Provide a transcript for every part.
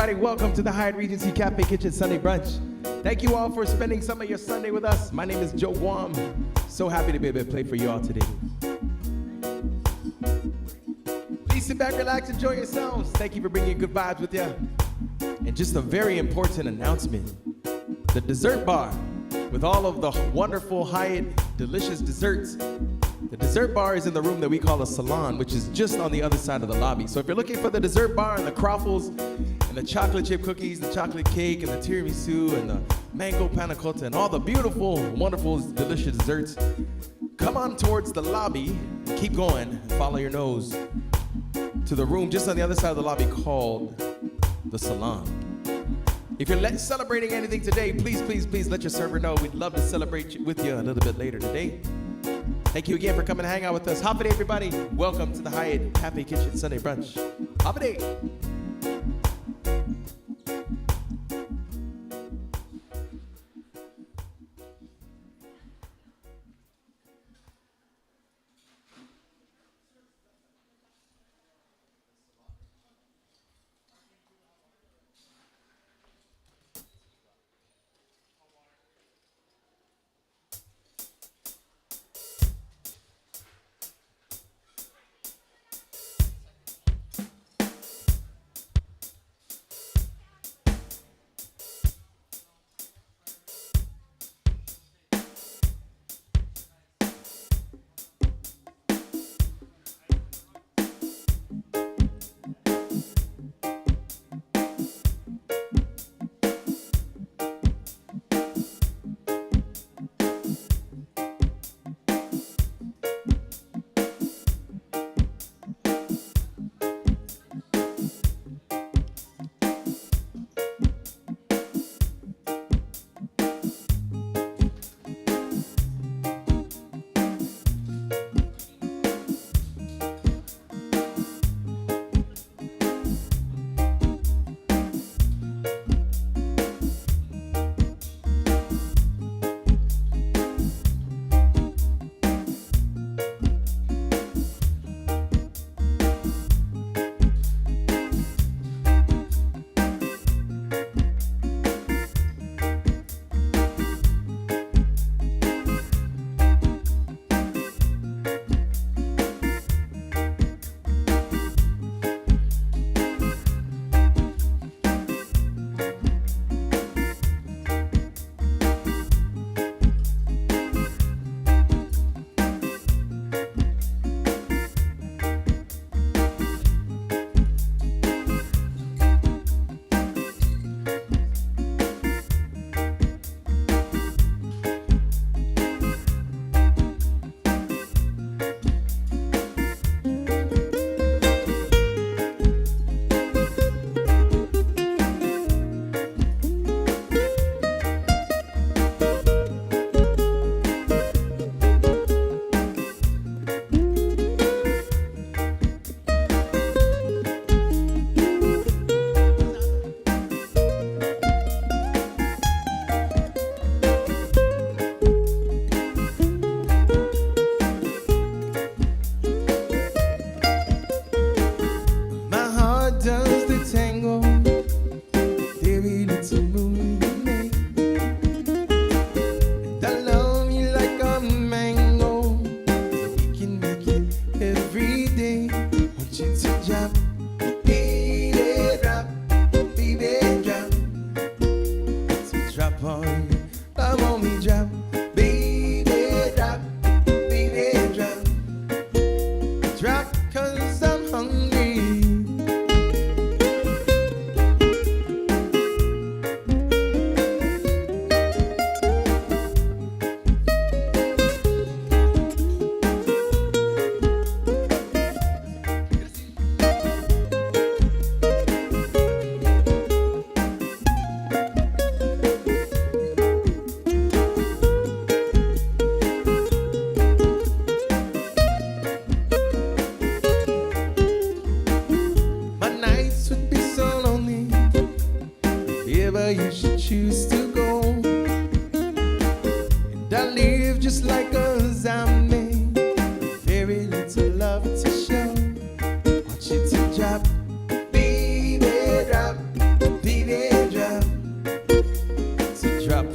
everybody. Welcome to the Hyatt Regency Cafe Kitchen Sunday Brunch. Thank you all for spending some of your Sunday with us. My name is Joe Guam. So happy to be able to play for you all today. Please sit back, relax, enjoy yourselves. Thank you for bringing good vibes with you. And just a very important announcement. The dessert bar with all of the wonderful Hyatt delicious desserts. The dessert bar is in the room that we call a salon, which is just on the other side of the lobby. So if you're looking for the dessert bar and the croffles and the chocolate chip cookies, the chocolate cake and the tiramisu and the mango panna cotta and all the beautiful, wonderful, delicious desserts, come on towards the lobby and keep going and follow your nose to the room just on the other side of the lobby called the salon. If you're celebrating anything today, please, please, please let your server know. We'd love to celebrate with you a little bit later today. Thank you again for coming to hang out with us. Hop a day, everybody. Welcome to the Hyatt Cafe Kitchen Sunday Brunch. Hop a day.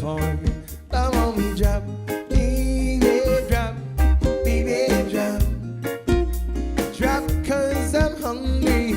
drop on me. Love on me, drop. Baby, drop. Baby, drop. Drop 'cause I'm hungry.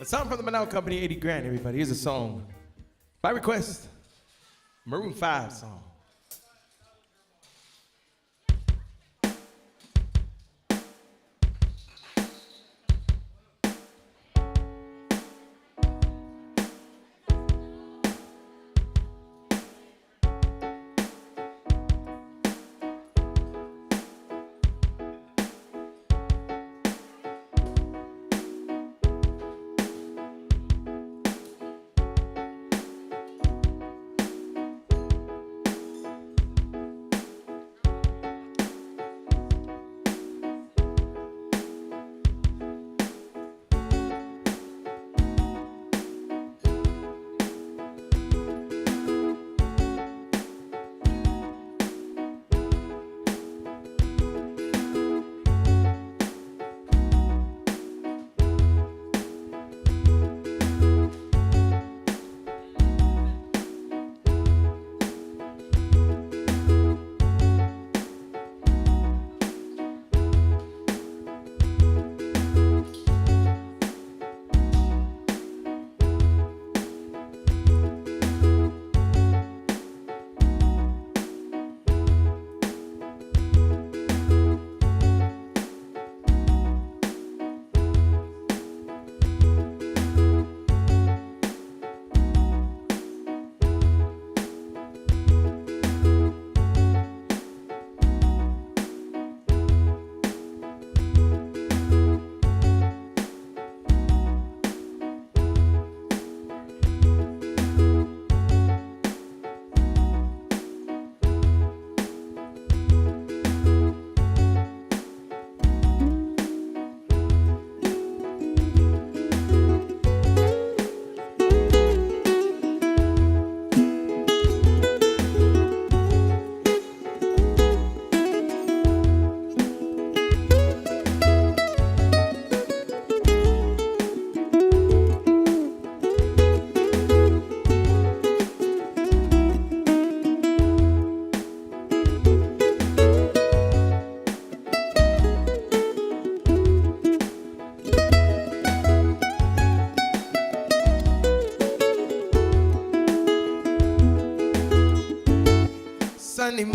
Song from the Manal Company, 80 grand, everybody. Here's a song by request, Maroon 5 song.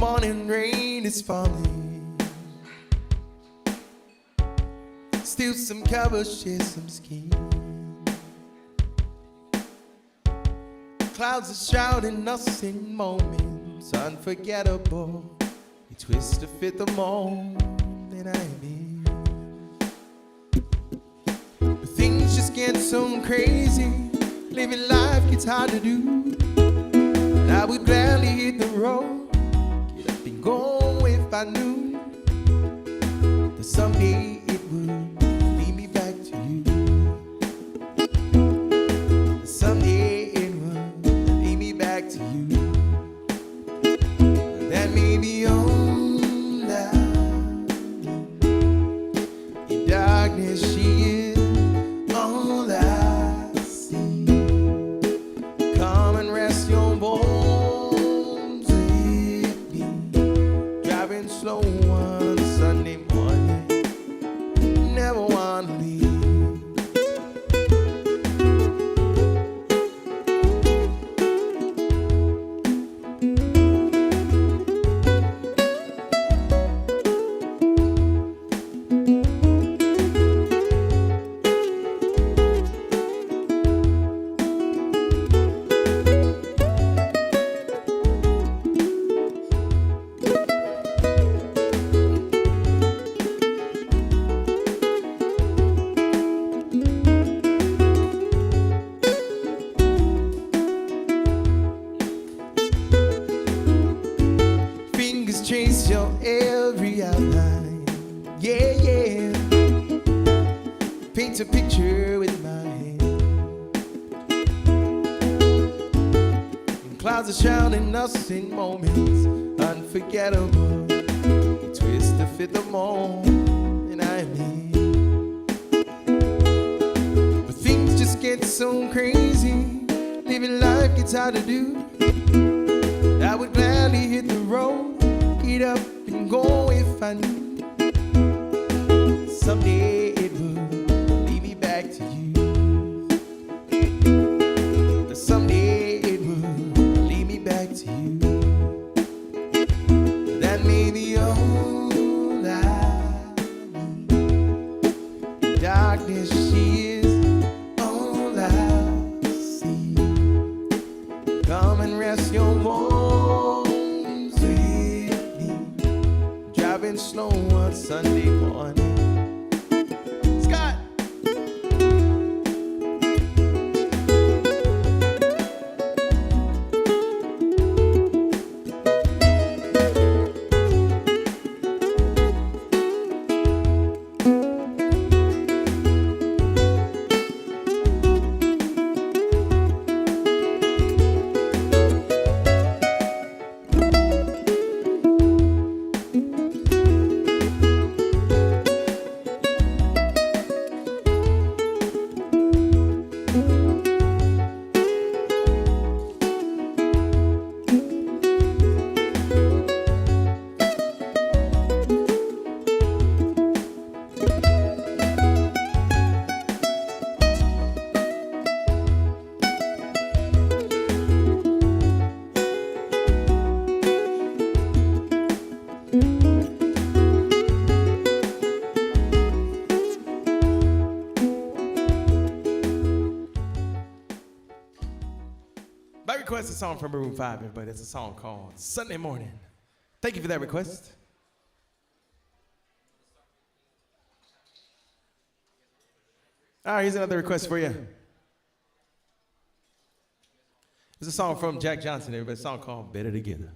morning rain is falling. Still some covers share some skin. Clouds are shrouding us in moments unforgettable. We twist to fit the moment I'm in. But things just get so crazy. Living life gets hard to do. And I would gladly hit the road, get up and go if I knew that someday it would lead me back to you. That someday it would lead me back to you. That may be all I need. In darkness she is all I see. Come and rest your bones with me. Driving slow one Sunday morning, never want to leave. Fingers trace your every outline. Yeah, yeah. Paint a picture with my hand. And clouds are shrouding us in moments unforgettable. We twist to fit the moment I'm in. But things just get so crazy. Living life gets hard to do. I would gladly hit the road, get up and go if I knew someday it would lead me back to you. That someday it would lead me back to you. That may be all I need. In darkness she is all I see. Come and rest your bones with me. Driving slow on Sunday morning. Scott! My request is a song from Maroon 5, everybody. It's a song called Sunday Morning. Thank you for that request. All right, here's another request for you. It's a song from Jack Johnson, everybody. It's a song called Better Together.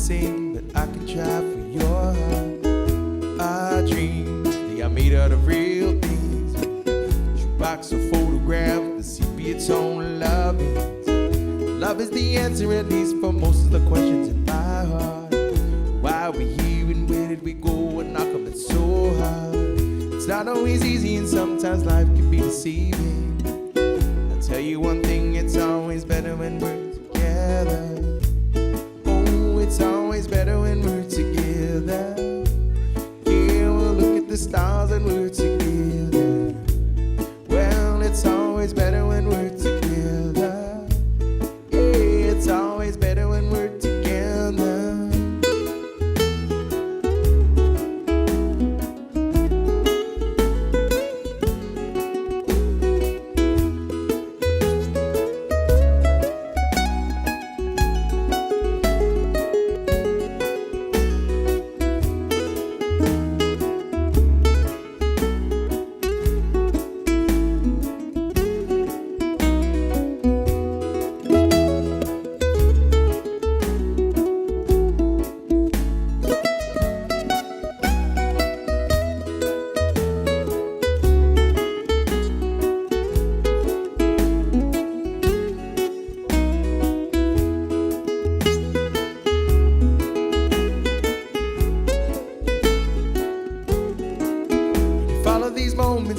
sing, but I can try for your heart. Our dreams, they are made out of real things. Shoebox or photograph, the sepia tone love is. Love is the answer, at least for most of the questions in my heart. Why are we here and where did we go and knock up it so hard? It's not always easy and sometimes life can be deceiving. I'll tell you one thing, it's always better when we're together. Oh, it's always better when we're together. Yeah, we'll look at the stars and we're together. Well, it's always better when we're together. Yeah, it's always better when we're together.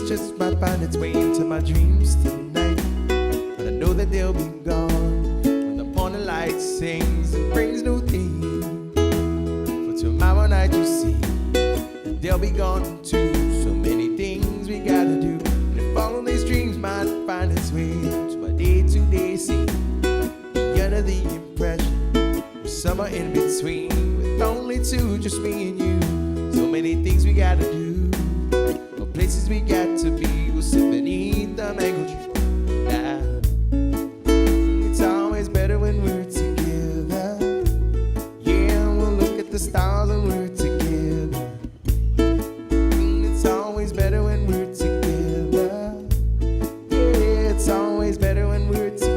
Just might find its way into my dreams tonight, but I know that they'll be gone when the morning light sings and brings new theme. For tomorrow night you see that they'll be gone too. So many things we gotta do, and if all of these dreams might find its way to my day-to-day scene, be under the impression we're somewhere in between, with only two, just me and you. So many things we gotta do, places we got to be, we'll sit beneath the mango tree. Nah, it's always better when we're together. Yeah, we'll look at the stars and we're together. It's always better when we're together. Yeah, it's always better when we're together.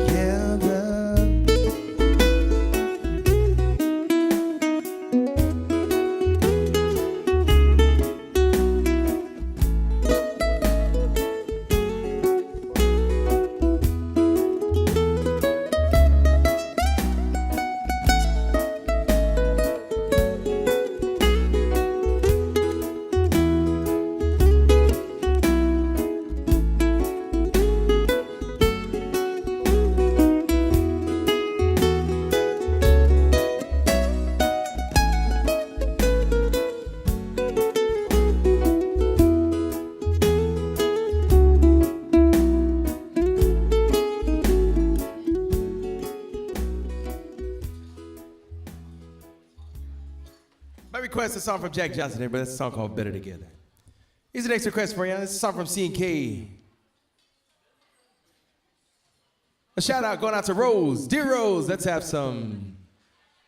Request a song from Jack Johnson here, but that's a song called Better Together. Here's the next request for you. This is a song from C&K. A shout out going out to Rose. Dear Rose, let's have some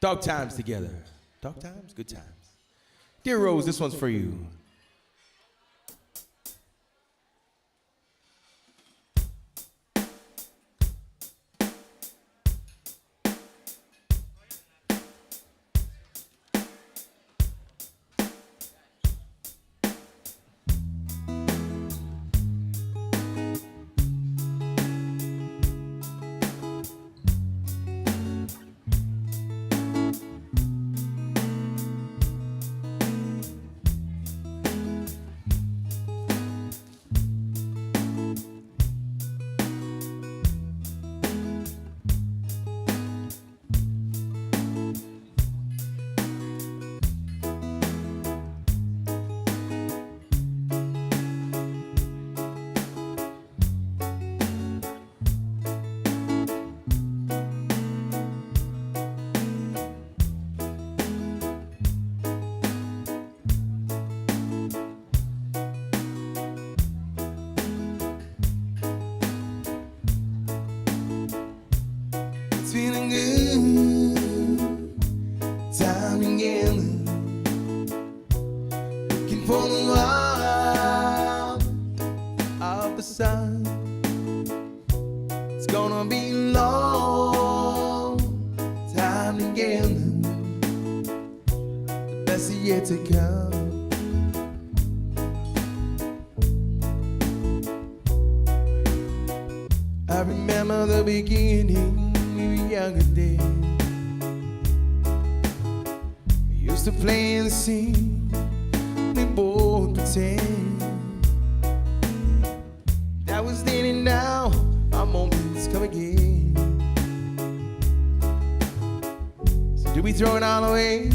dog times together. Dog times? Good times. Dear Rose, this one's for you. Feeling good, time together, looking for the light of the sun. It's gonna be a long time together, is yet to come. I remember the beginning, we were younger then. We used to play and sing, we both pretend. That was then and now, our moments come again. So do we throw it all away?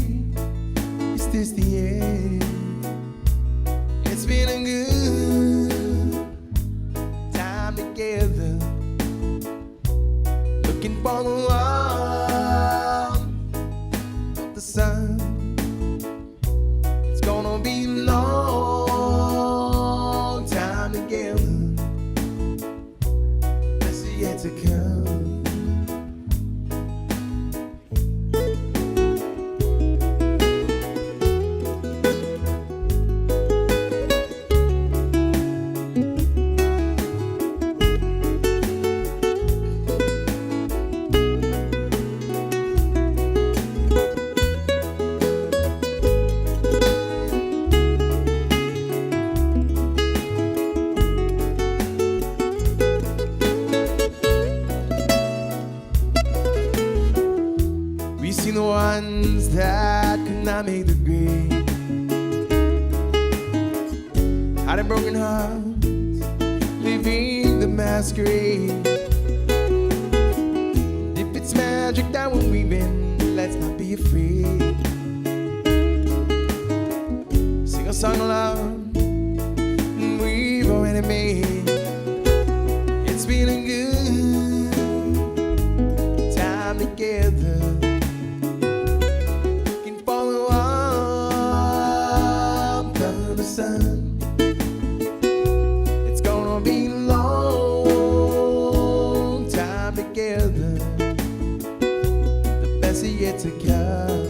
Is this the end? It's been a good time together, looking for the warmth of the sun. It's gonna be a long time together, that's yet to come. We seen the ones that could not make the grade, had broken hearts, living the masquerade. If it's magic that we're weaving, let's not be afraid. Sing a song of love we've already made. It's been a good time together, sun. It's gonna be a long time together, the best is yet to come.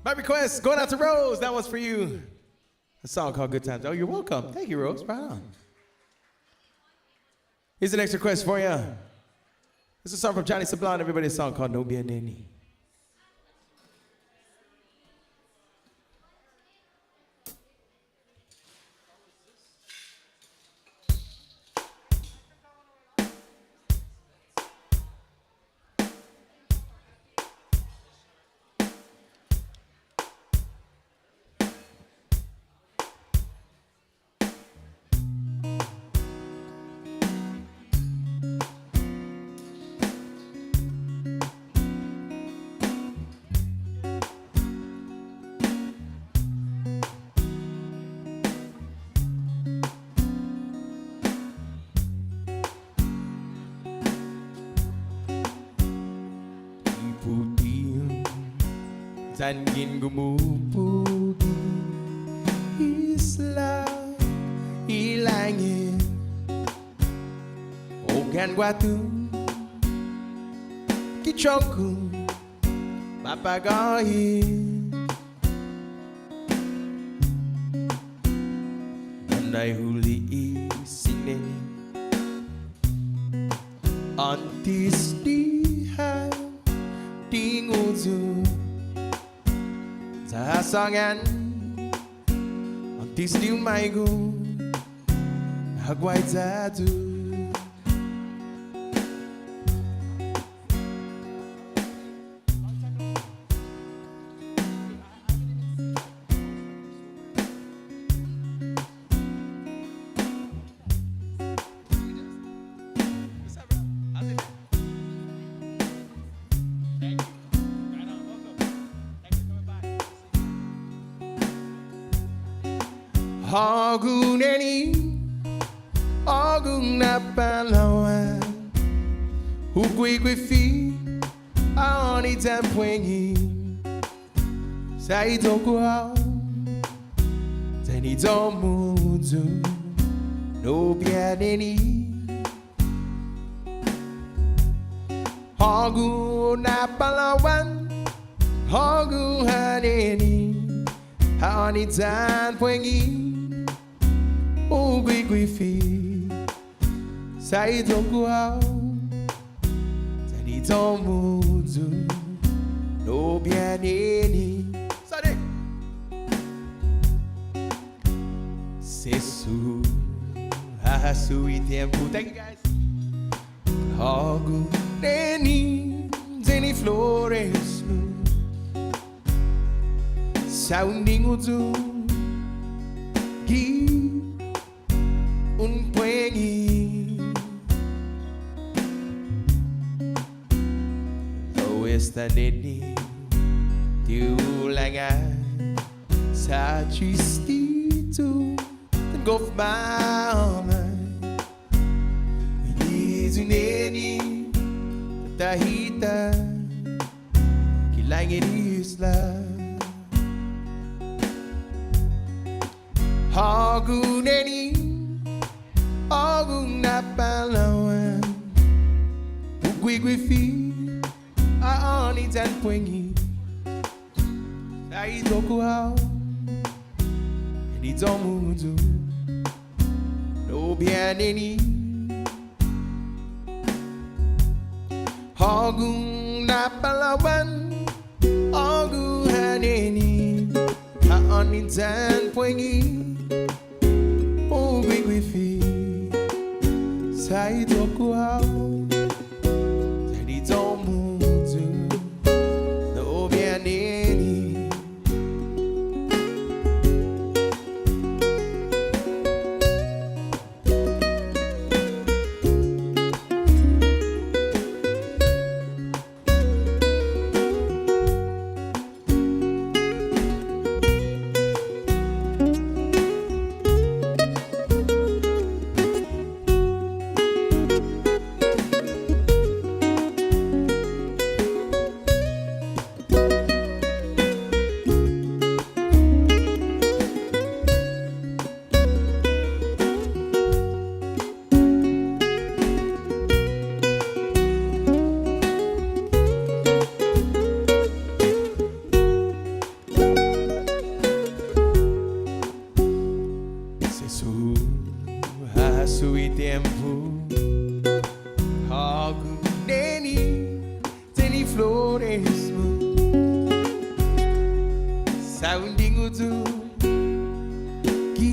My request going out to Rose. That one's for you. A song called Good Times. Oh, you're welcome. Thank you, Rose. Right on. Here's the next request for you. This is a song from Johnny Sablon. Everybody, a song called No Bien Neni. Sangin gumupudi isla ilangin ogan watu kichoku papagayin andai huli isine antis diha tinguzu sasangan antis di umaigo Hagwaitatu. Haguneni, Hagunapalawan, Hukwifi, Aoni Tampwengi, Saitokua, Tanitomuzu, no Pianini, Hagunapalawan, Hagunhaneni, Aoni Tampwengi. Oh, Gwifi, Saitokua, Tanitomuzu, no Pianini. Sade Sesu, Hasui Tempu. Thank you guys. Hagu, Neni, Zeni Flores, Sounding Uzu, Gi. Unpuengi Loestaneni Tiulangan Sa Chistito Then go for my Nini Tahita Kilangin Isla Haguneni Agung Napalawan, Ugwifi, Aoni Tanpwengi, Saitokua, Nitomuzu, no Pianini, Agung Napalawan, Agung Haneni, Aoni Tanpwengi, Ugwifi. Saitokua, Tanitomuzu, no Pianini. Hasui Tempu, Hagu Neni, Teni Flores, Sounding Utu, Ki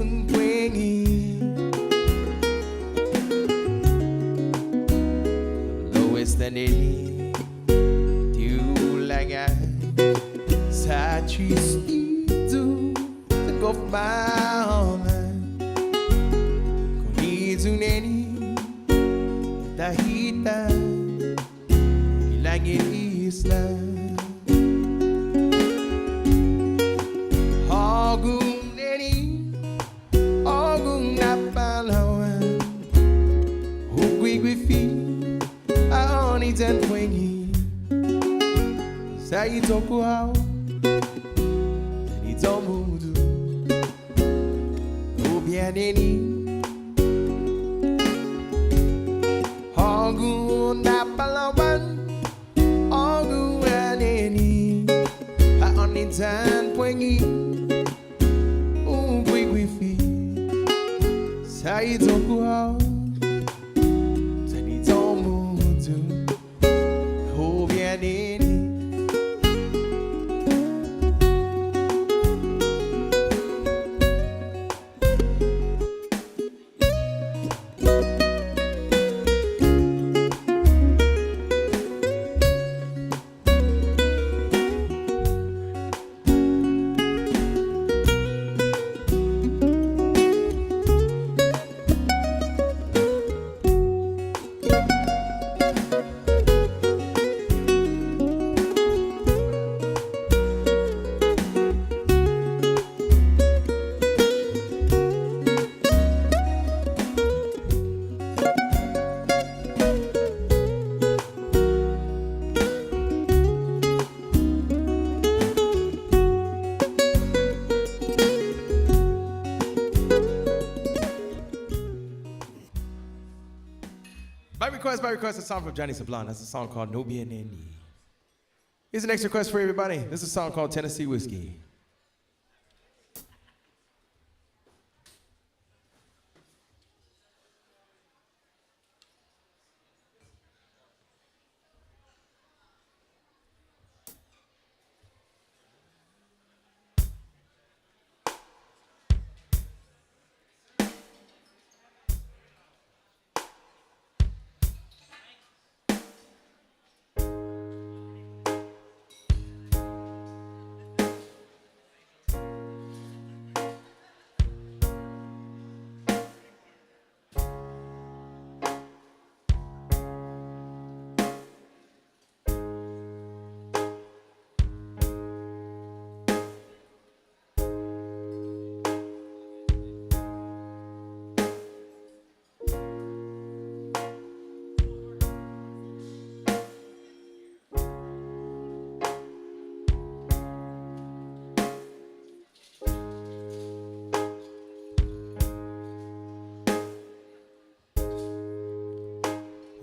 Unpuengi, Loestaneni, Tiulangan, Sa Chistito, Then go for my Neni Tahita Kilangin Isla Hagung Neni Hagung Napalawan Hugwifi Aoni Tanpwengi Saitokua Tanitomuzu no Pianini. Hagu Napalawan, Hagu Haneni, Haoni Tanpwengi, Ugwifi, Saitokua, Tanitomuzu, no Pianini. by request, a song from Johnny Sablon. That's a song called No Bien Ni. Here's the next request for everybody. This is a song called Tennessee Whiskey.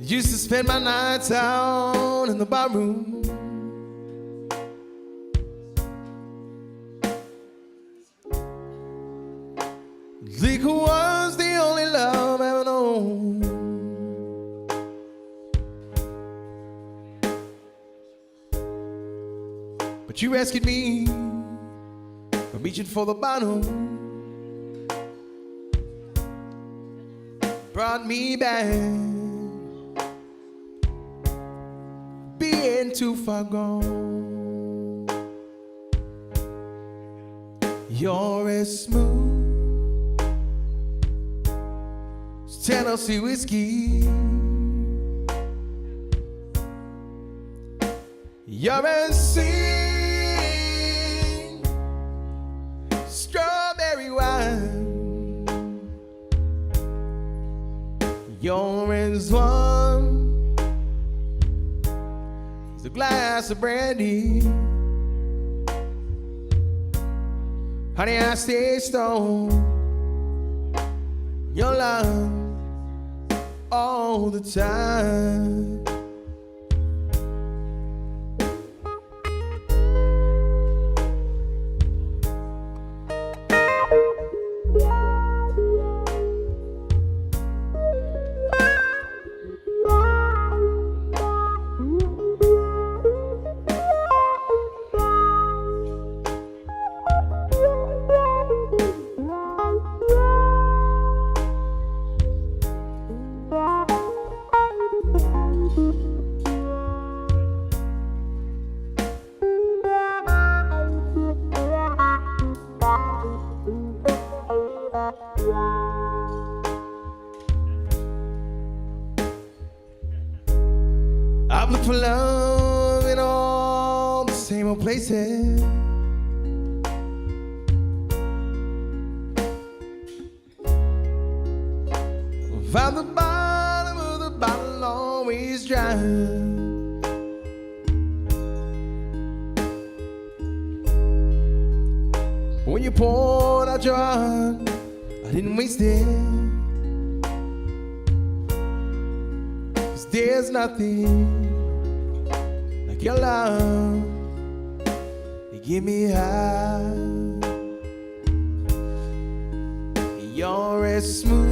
Used to spend my nights out in the barroom, liquor was the only love I ever known. But you rescued me from reaching for the bottom, brought me back. Being too far gone, you're as smooth as Tennessee whiskey. You're as sweet strawberry wine. You're as warm a glass of brandy. Honey, I stay stoned your love all the time. I've looked for love in all the same old places. Found the bottom of the bottle always dry. When you poured out your heart, I didn't waste it. 'Cause there's nothing like your love. You give me high. You're as smooth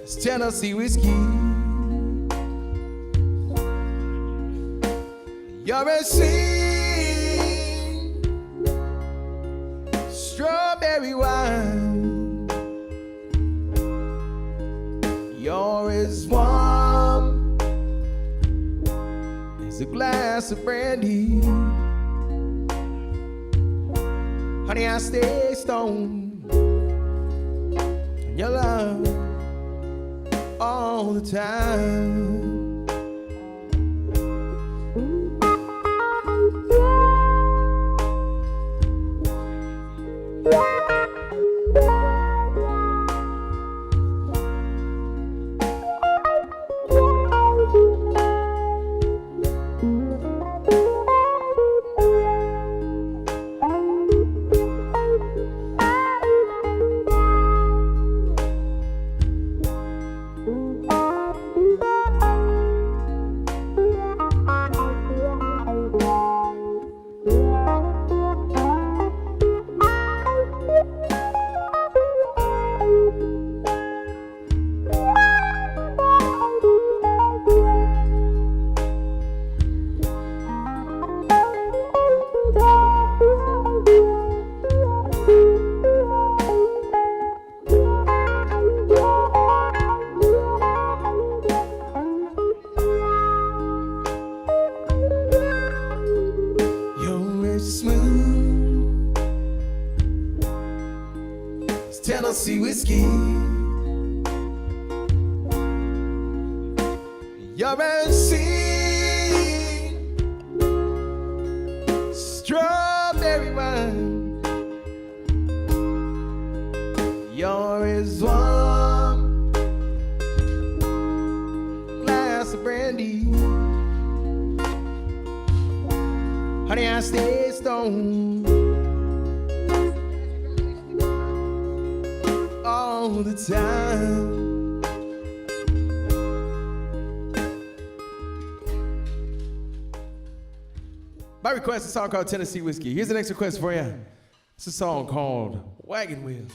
as Tennessee whiskey. You're as sweet strawberry wine. You're as warm as a glass of brandy. Honey, I stay stoned in your love all the time. Tennessee whiskey. You're a sea, strawberry wine. You're as warm glass of brandy. Honey, I stay stoned all the time. By request, a song called Tennessee Whiskey. Here's the next request for you. It's a song called Wagon Wheel.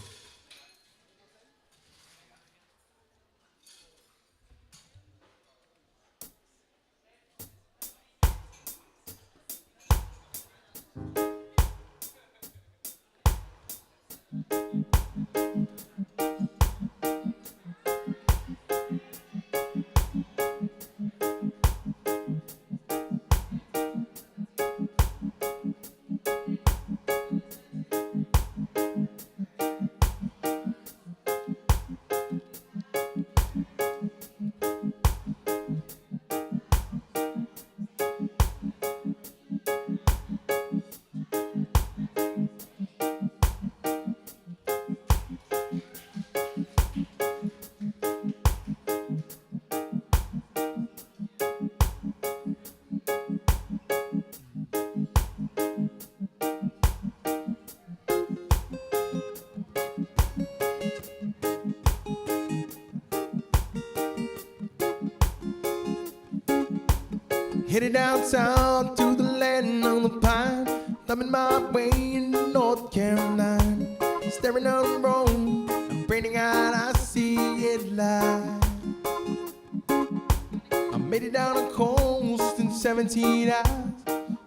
Headed downtown to the land on the pine, thumbing my way into North Carolina. Staring on the road, I'm braining out, I see it live. I made it down the coast in 17 hours.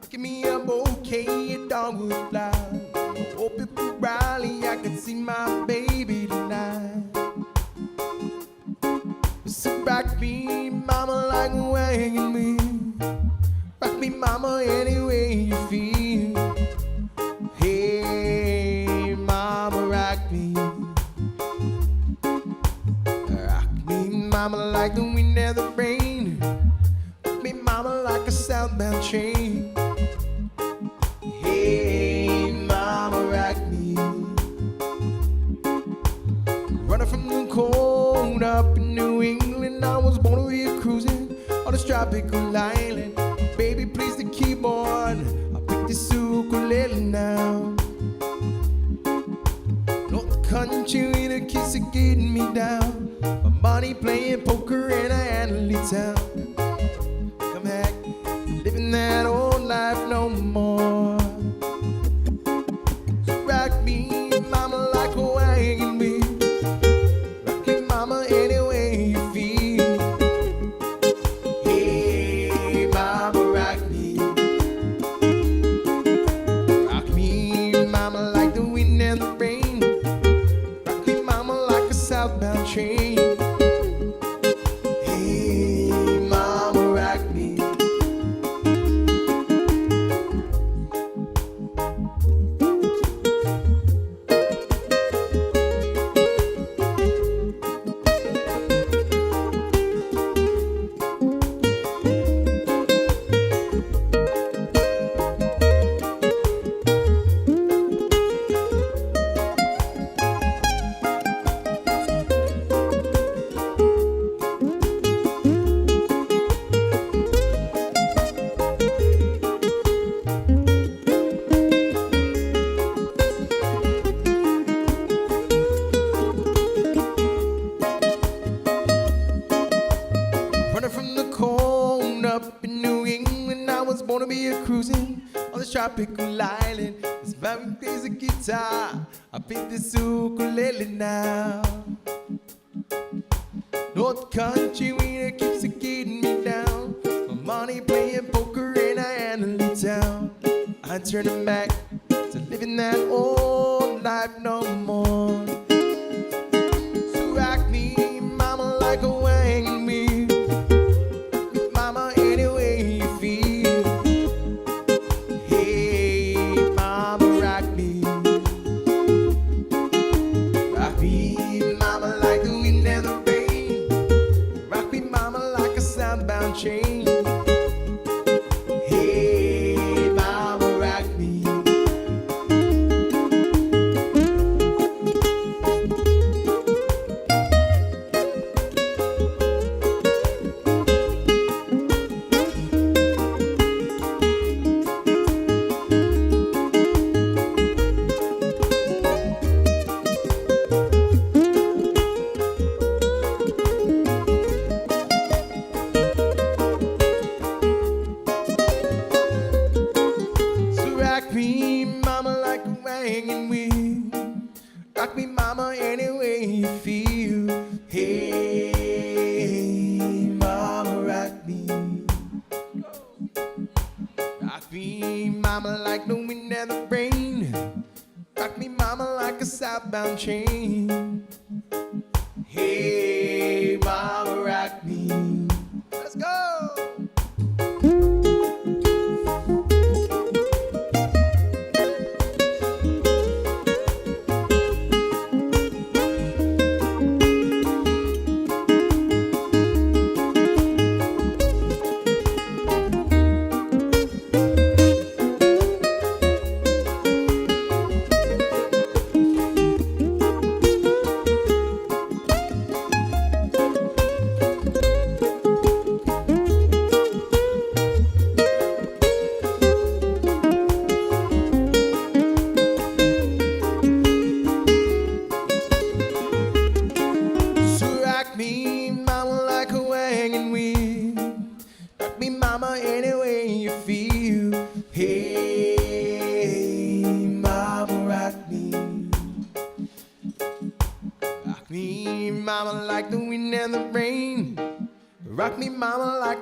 Give me a bouquet of dogwood flowers. Oh, people rally, I can see my baby tonight. So rock me, mama, like a wagon wheel. Rock me, mama, any way you feel. Hey, mama, rock me. Rock me, mama, like the wind and the rain. Rock me, mama, like a southbound train. Hey, mama, rock me. Running from the cold up in New England, I was born to be a cruising on this tropical island. Baby, please the keyboard, I'll pick this ukulele now. North Country with a kiss of getting me down. My money playing poker in a Hanley town. Come back, living that old life no more. So rock me, mama, like a wagon wheel. Rock me, mama, any way you feel. Hey, mama, rock me. Rock me, mama, like the wind and the rain. Rock me, mama, like a southbound train. Hey, mama, rock me. Running from the cold up in New England, I was born to be a cruising on this tropical island. This very crazy guitar, I pick this ukulele now. North Country winter keeps it getting me down. My money playing poker in a Hanley town. I'm turning back to living that old life no more. So rock me, mama, like a wagon wheel. Mama, any way you feel. Hey, mama, rock me. Rock me, mama, like a wagon wheel. Rock me, mama, any way you feel. Hey, mama, rock me. Rock me, mama, like the wind and the rain. Rock me, mama, like a southbound train. Hey, mama, rock me. Let's go.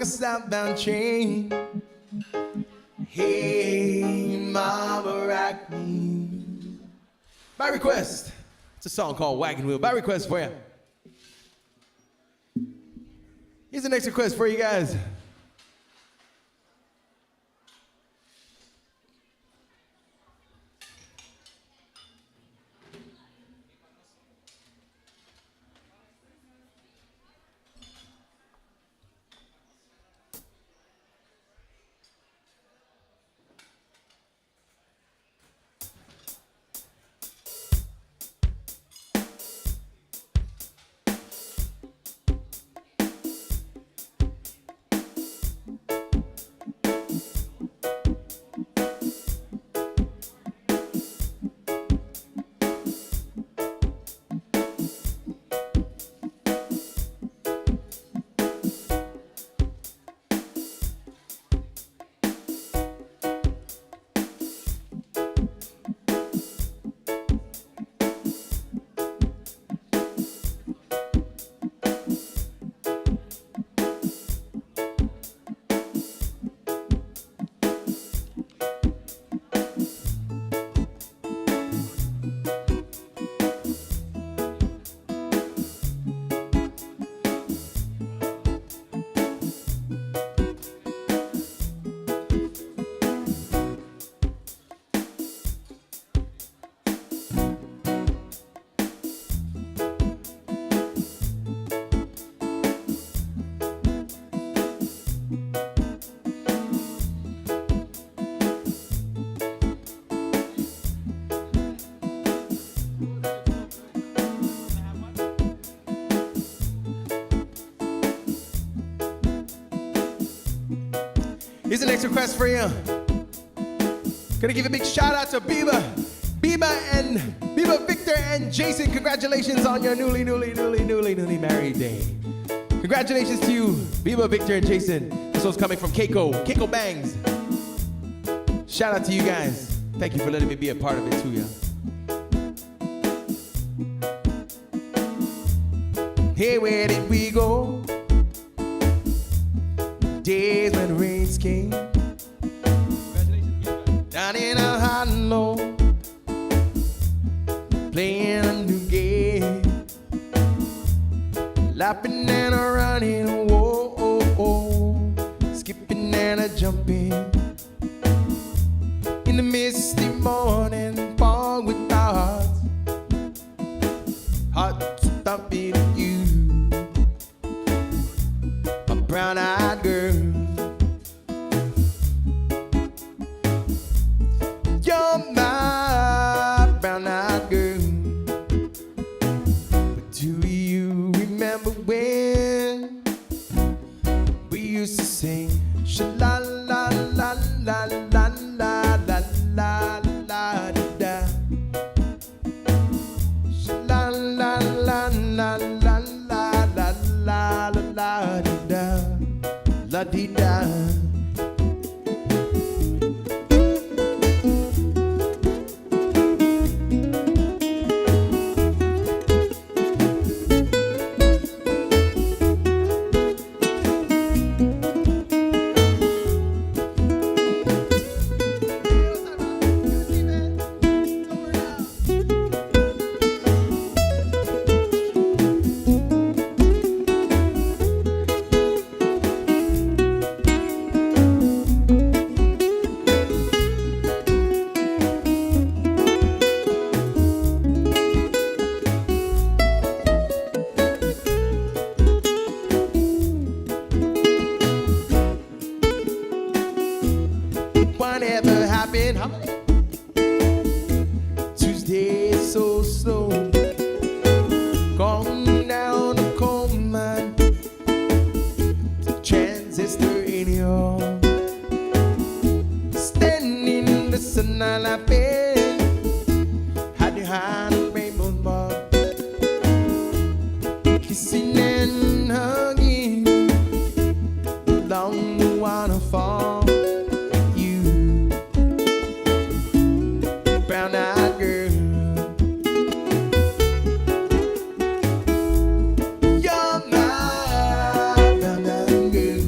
Southbound chain. Hey, mama, rock me. By request. It's a song called Wagon Wheel. By request for you. Here's the next request for you guys. Here's the next request for you. Gonna give a big shout out to Biba Victor and Jason. Congratulations on your newly married day. Congratulations to you, Biba, Victor, and Jason. This one's coming from Keiko Bangs. Shout out to you guys. Thank you for letting me be a part of it too, yeah. Hey, where did we go? Days when the rains came. Down in a hollow, playing a new game, laughing and a running, whoa, skipping and a jumping. In the misty morning, fog with our hearts thumping at you, a brown-eyed girl. You're my brown-eyed girl. But do you remember when we used to sing sha-la-la-la-la-la-la-la-la-la-la-da? Sha-la-la-la-la-la-la-la-la-la-da, la-dee-da. so slow. Gone down the coal mine, transistor radio. Standing in the sun, I feel hide behind a rainbow bar, kissing and hugging along the waterfall. You, brown-eyed girl, you're my brown-eyed girl.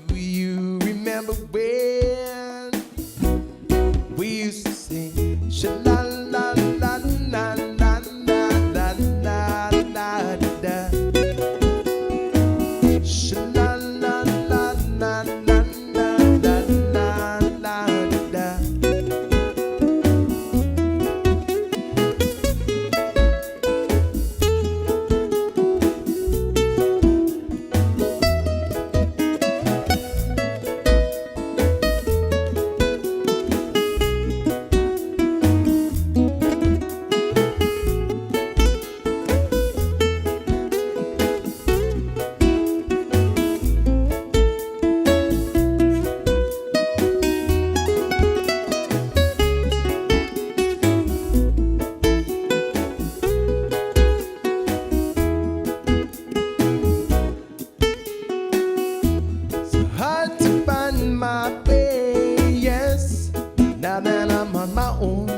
Do you remember when we used to sing sha-la-la-la-la-la? Hard to find my way, yes. Now that I'm on my own,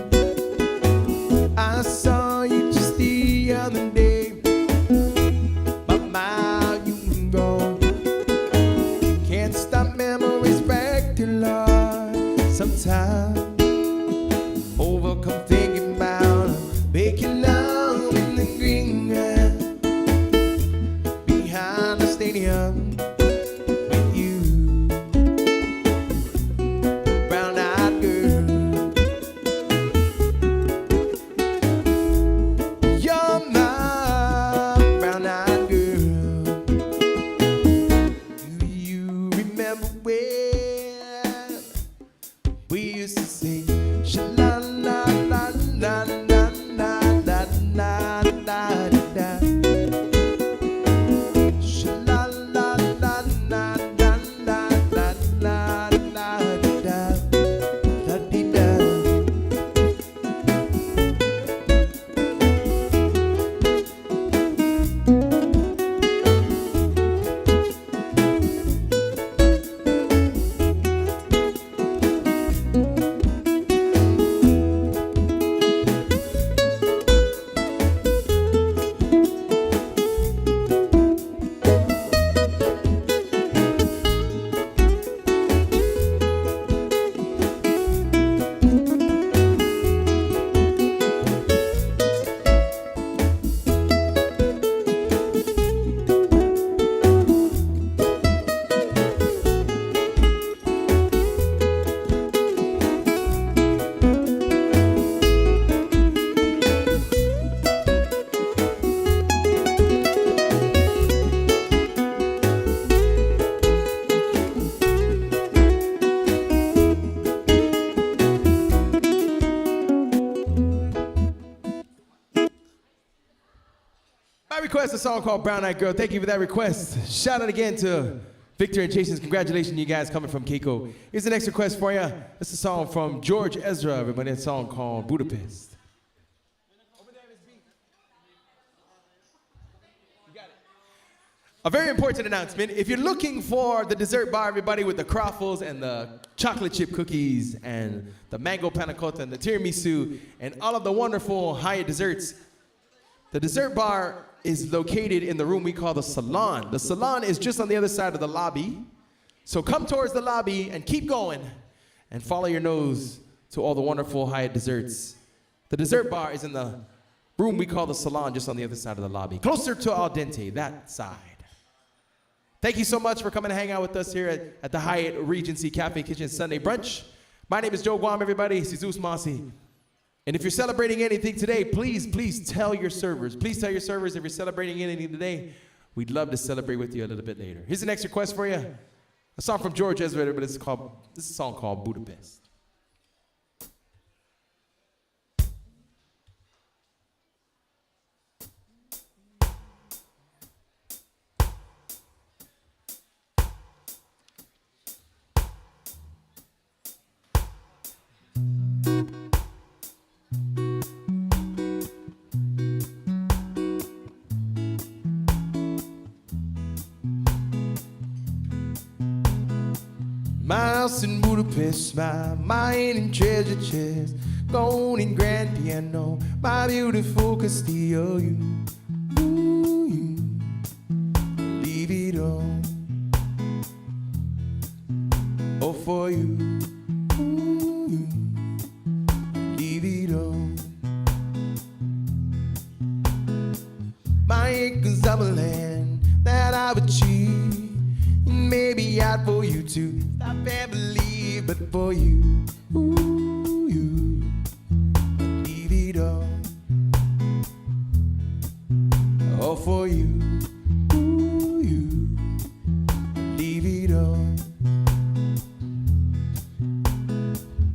I saw you just the other day, but now you can go. Can't stop memories back to life. Sometimes overcome thinking about making love in the green grass behind the stadium. We used to sing sha-la-la-la-la-la-la-la-la-la-la-la. Sha-la-la-la-la-la-la-la-la-la-la-la-la-la-la. My request, a song called Brown Eyed Girl. Thank you for that request. Shout out again to Victor and Jason. Congratulations, you guys, coming from Keiko. Here's the next request for you. It's a song from George Ezra, everybody. It's a song called Budapest. A very important announcement. If you're looking for the dessert bar, everybody, with the croffles and the chocolate chip cookies and the mango panna cotta and the tiramisu and all of the wonderful Hyatt desserts, the dessert bar is located in the room we call the salon. The salon is just on the other side of the lobby. So come towards the lobby and keep going and follow your nose to all the wonderful Hyatt desserts. The dessert bar is in the room we call the salon, just on the other side of the lobby. Closer to Al Dente, that side. Thank you so much for coming to hang out with us here at the Hyatt Regency Cafe Kitchen Sunday Brunch. My name is Joe Guam, everybody. Jesus Masi. And if you're celebrating anything today, please tell your servers. Please tell your servers if you're celebrating anything today. We'd love to celebrate with you a little bit later. Here's the next request for you. A song from George Ezra, but this is a song called Budapest. house in Budapest, my mind in treasure chest, gold and grand piano, my beautiful Castillo. You, ooh, you, leave it all, all for you. Ooh, you, leave it all. My acres of land that I've achieved, maybe I'd for you to stop and believe, but for you, ooh, you, leave it all for you, ooh, you, leave it all.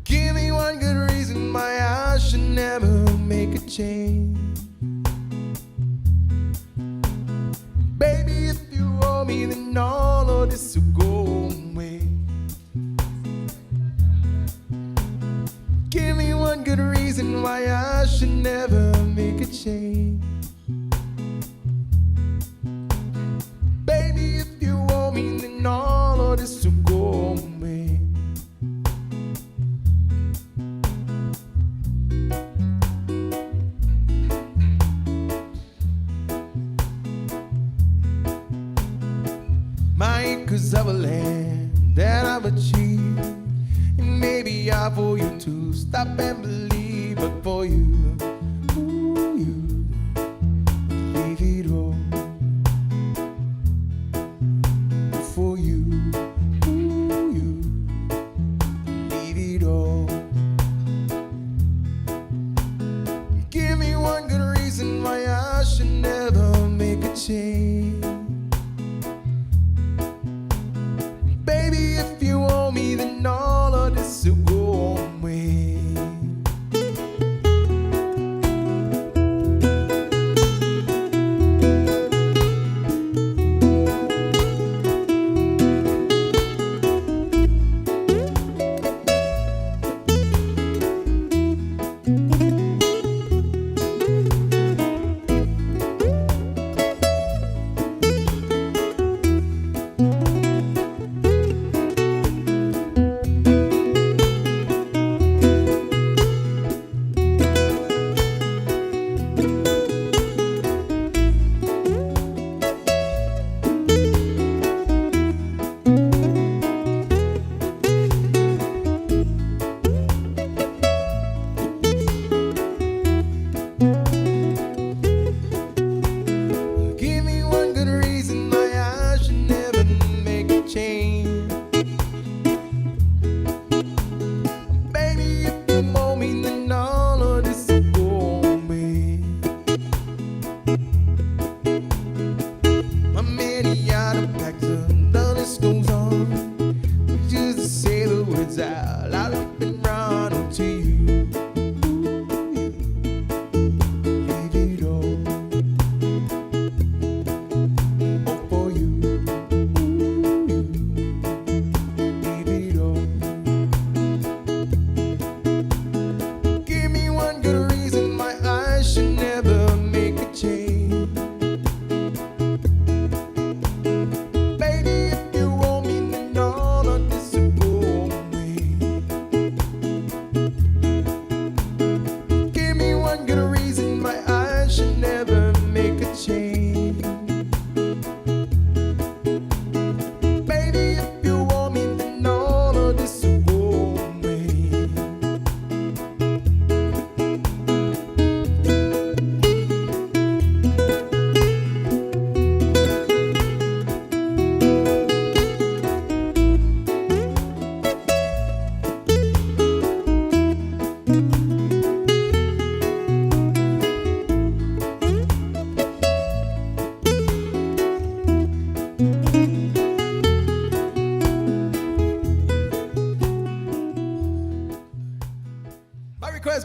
Give me one good reason why I should never make a change. Baby, if you owe me, then all of this will go away. Give me one good reason why I should never make a change. Baby, if you owe me, then all of this will go away. My acres of land that I've achieved, and maybe I for you to stop and believe, but for you, ooh, you, leave it all, for you, ooh, you, leave it all. Give me one good reason why I should never make a change. Baby, if you owe me, then all of this will go away.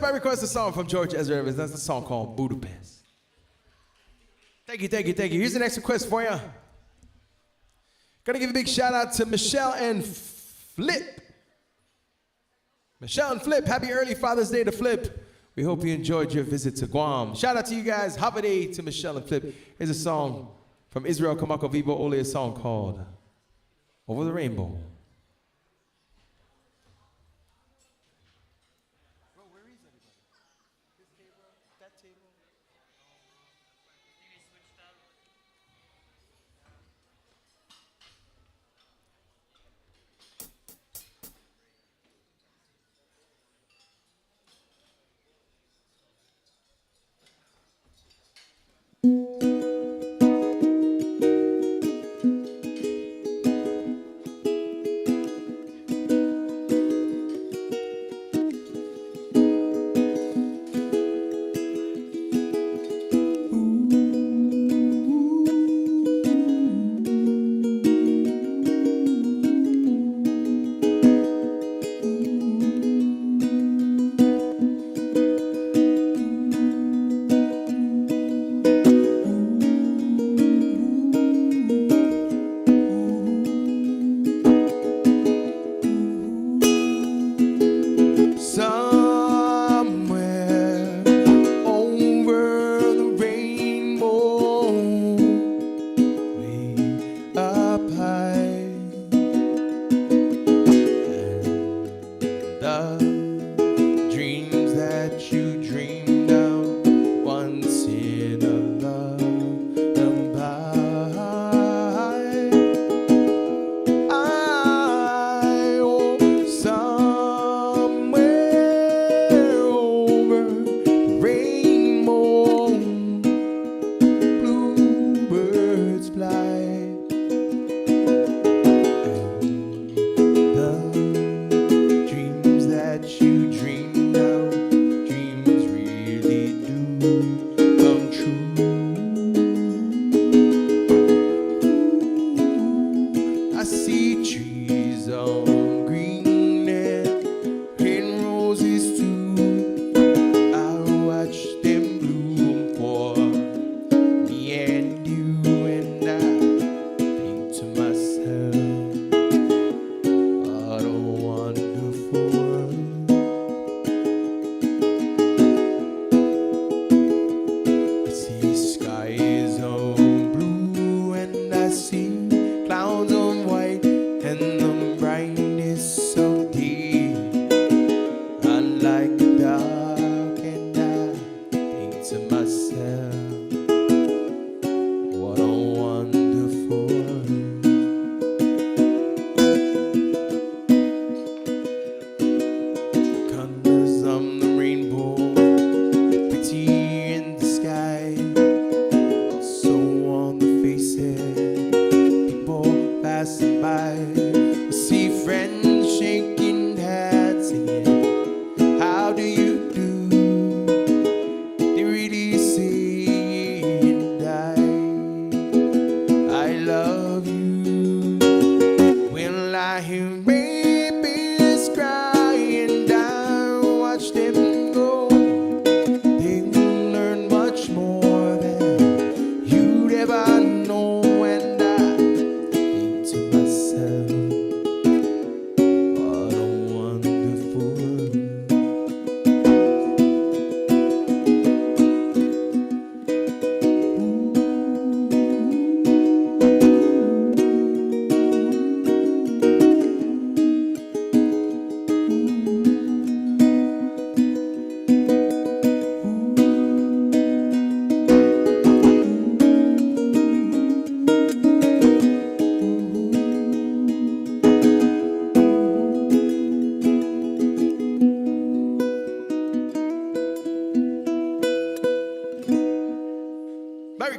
My request a song from George Ezra Evans. That's a song called Budapest. Thank you, thank you, thank you. Here's the next request for you. Gonna give a big shout out to Michelle and Flip. Michelle and Flip, happy early Father's Day to Flip. We hope you enjoyed your visit to Guam. Shout out to you guys. Happy day to Michelle and Flip. Here's a song from Israel Kamako Vivo Ole, a song called Over the Rainbow.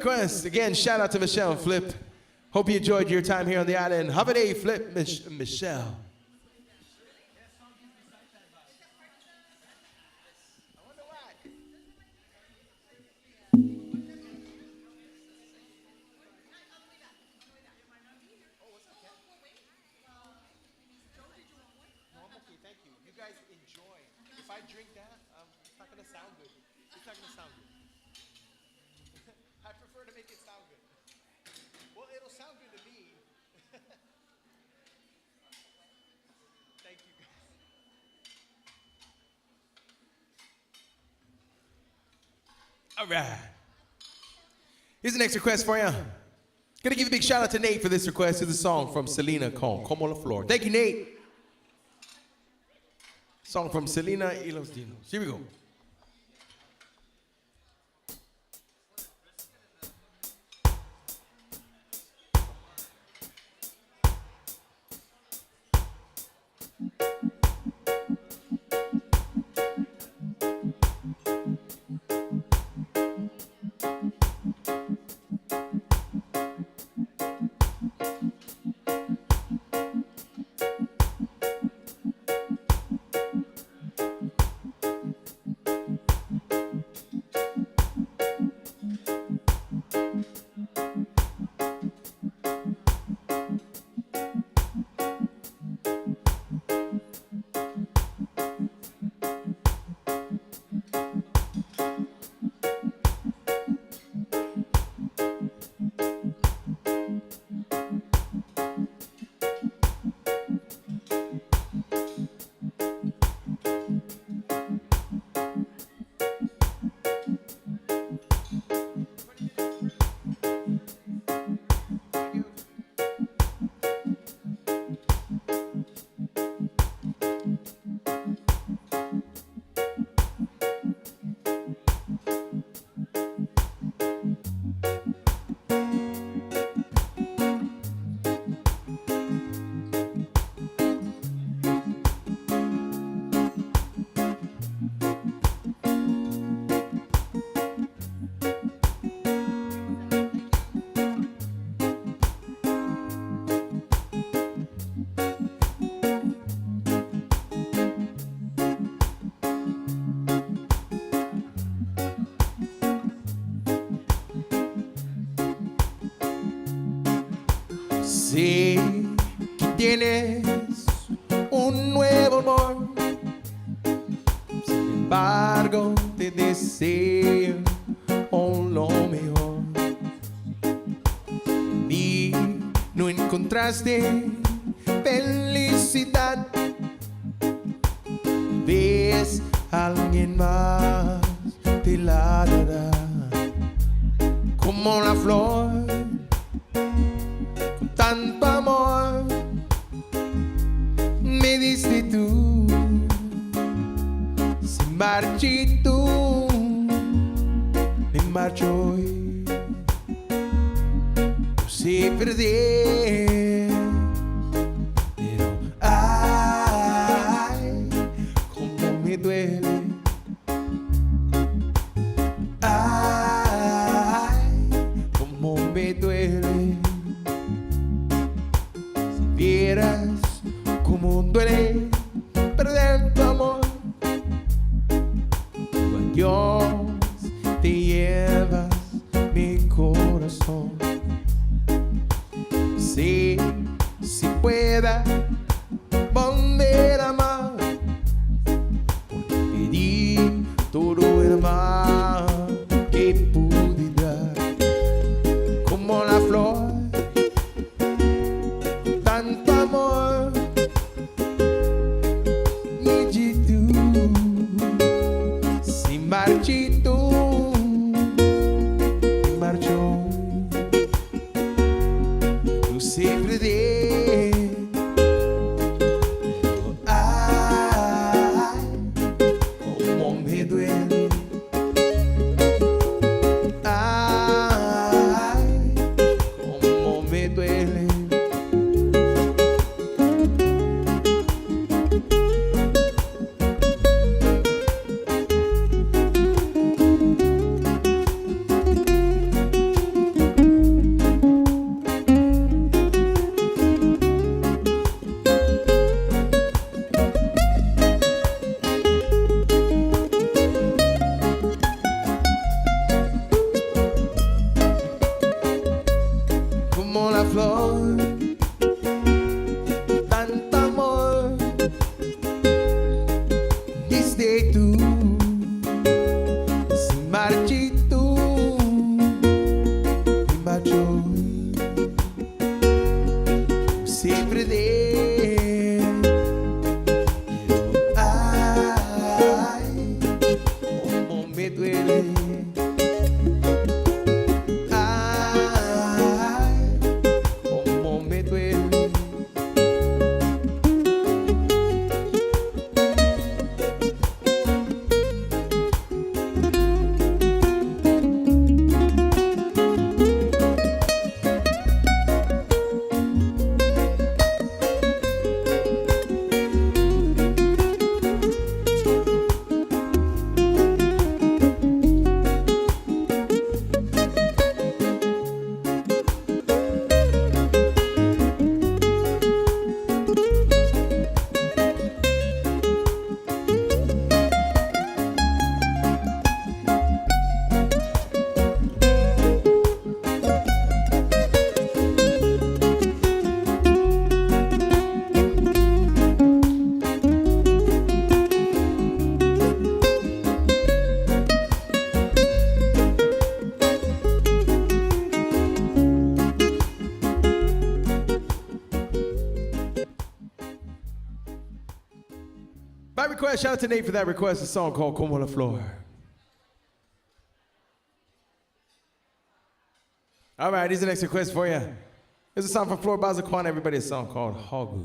request. Again, shout out to Michelle and Flip. Hope you enjoyed your time here on the island. Have a day, Flip, Michelle. All right. Here's the next request for you. Gonna give a big shout out to Nate for this request. It's a song from Selena called Como la Flor. Thank you, Nate. Song from Selena y los Dinos. Here we go. tienes un nuevo amor. Sin embargo, te deseo lo mejor. Y no encontraste felicidad. Ves a alguien más, te la dará. Como la flor, con tanto amor, me diste tú, sin marchito, me marcho hoy. No sé perder, pero ay, cómo me duele. Me duele. Si vieras cómo duele perder tu amor, tú a Dios te llevas mi corazón. Sí, si pueda volver a amar, porque te di todo el amor que pude dar. Como la flor, tanto amor, me di tú, sin marchito, me marchó. Tú siempre de, ay, como me duele. Como la flor, tanto amor, diste tú, sin marchito, me marchó. Siempre de, ay, como me duele. By request, shout out to Nate for that request, a song called Como la Flor. All right, here's the next request for you. Here's a song from Flor Bazaquan, everybody, a song called Hogu.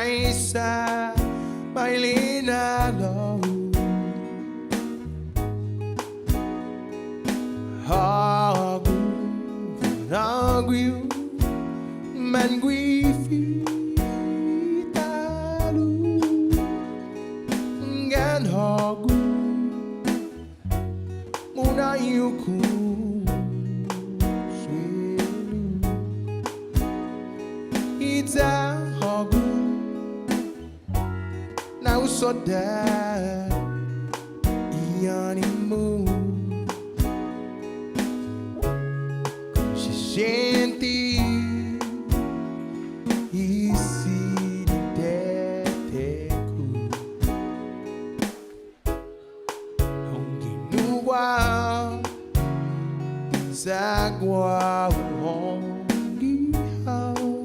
Gaisa Bailina Lo Hagu Nagu Mangui Talu Gan Hagu Muna Yuku Ita Hagu Now so that Iani Moon She shanty Isi Deteku Hongi Nuwa Zagwa Hongi Hao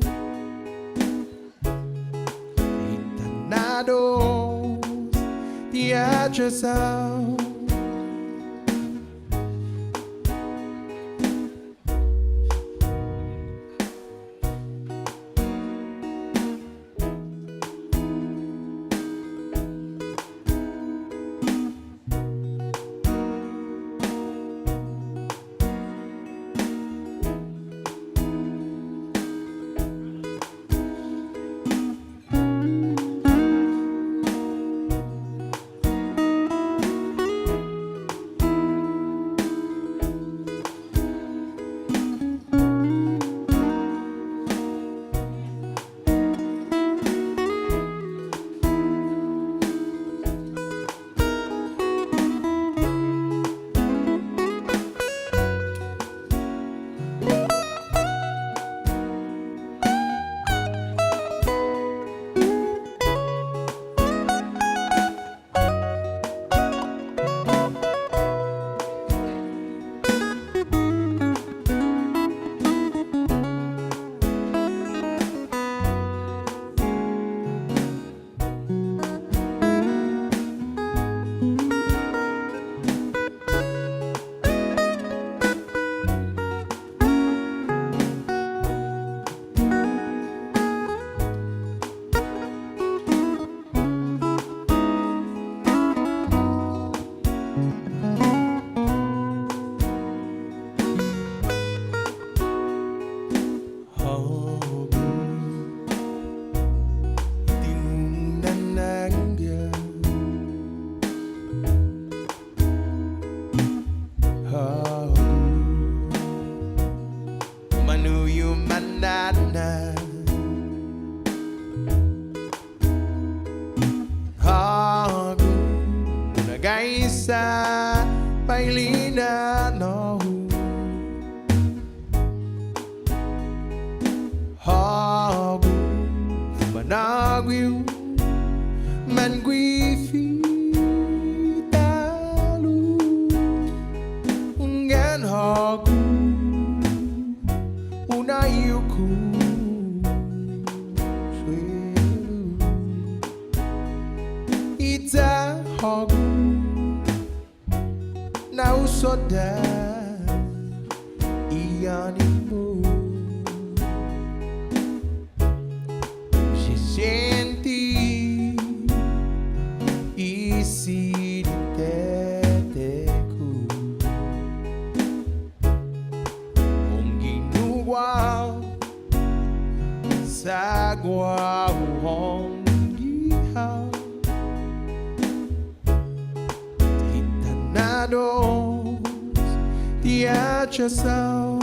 Itanados The address out Gaisa Bailina No Hagu Managui Mangui Talu Ungan Hagu Unayuku Ita Hagu Now so that Iani Moon She shanty Isi Teteku Ongi Nuwa Sagwa Hongi Hao The address out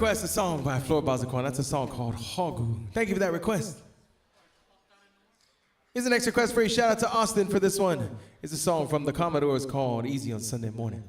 request a song by Flor Bazaquan. That's a song called Hogu. Thank you for that request. Here's the next request for you. Shout out to Austin for this one. It's a song from the Commodores called Easy on Sunday Morning.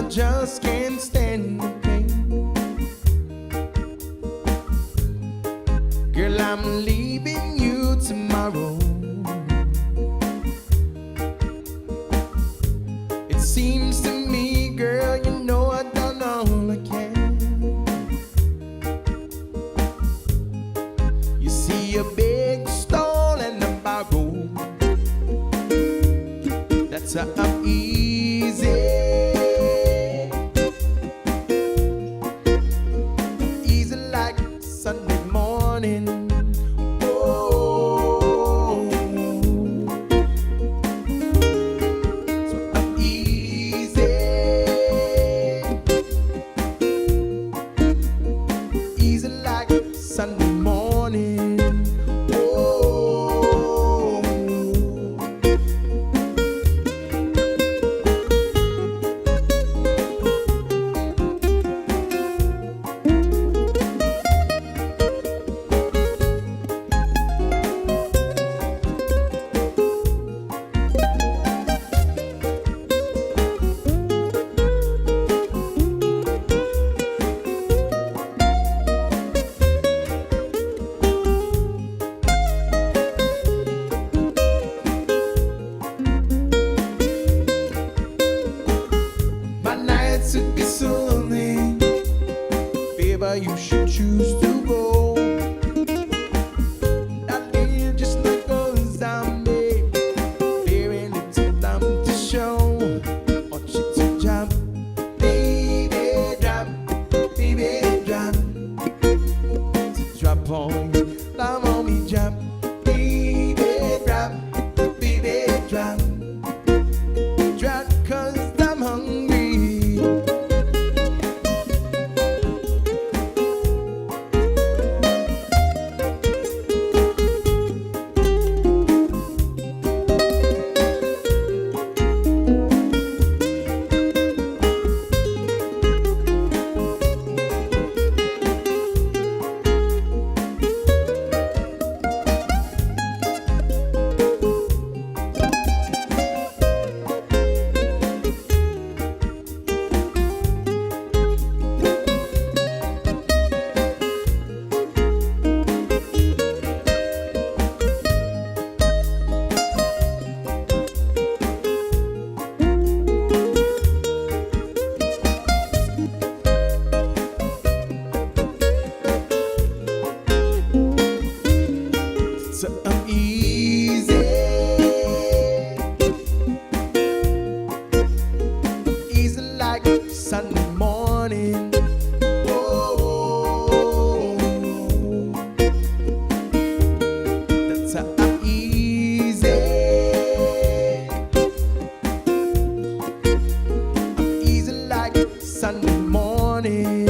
Just can't stand the pain. Girl, I'm leaving you tomorrow. It seems to me, girl, you know I've done all I can. You see a big stone and a barrel. That's how I'm easy. Sunday morning, oh, so I'm easy. Sunday morning. Oh, that's how easy. I'm easy like Sunday morning.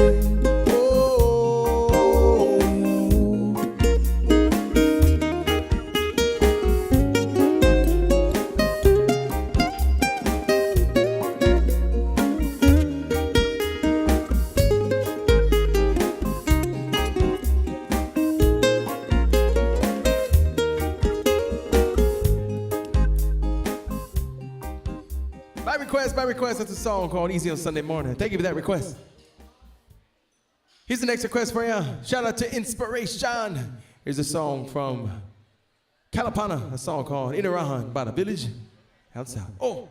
By request, that's a song called Easy on Sunday Morning. Thank you for that request. Here's the next request for you. Shout out to Inspiration. Here's a song from Kalapana, a song called Inarahan by the Village out south. Oh.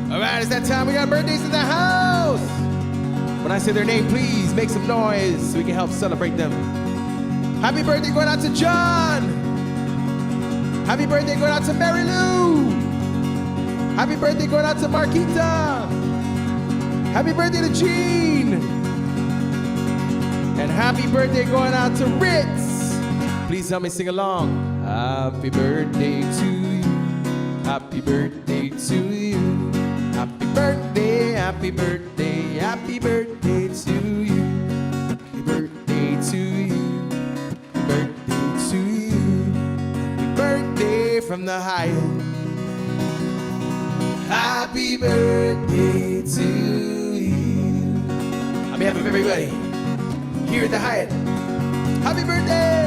All right, it's that time. We got birthdays in the house. When I say their name, please make some noise so we can help celebrate them. Happy birthday going out to John. Happy birthday going out to Mary Lou. Happy birthday going out to Marquita. Happy birthday to Jean. And happy birthday going out to Ritz. Please help me sing along. Happy birthday to you. Happy birthday to you. Happy birthday, happy birthday, happy birthday to you. Happy birthday to you. Happy birthday to you. Happy birthday from the Hyatt. Happy birthday to you. On behalf of everybody here at the Hyatt, happy birthday!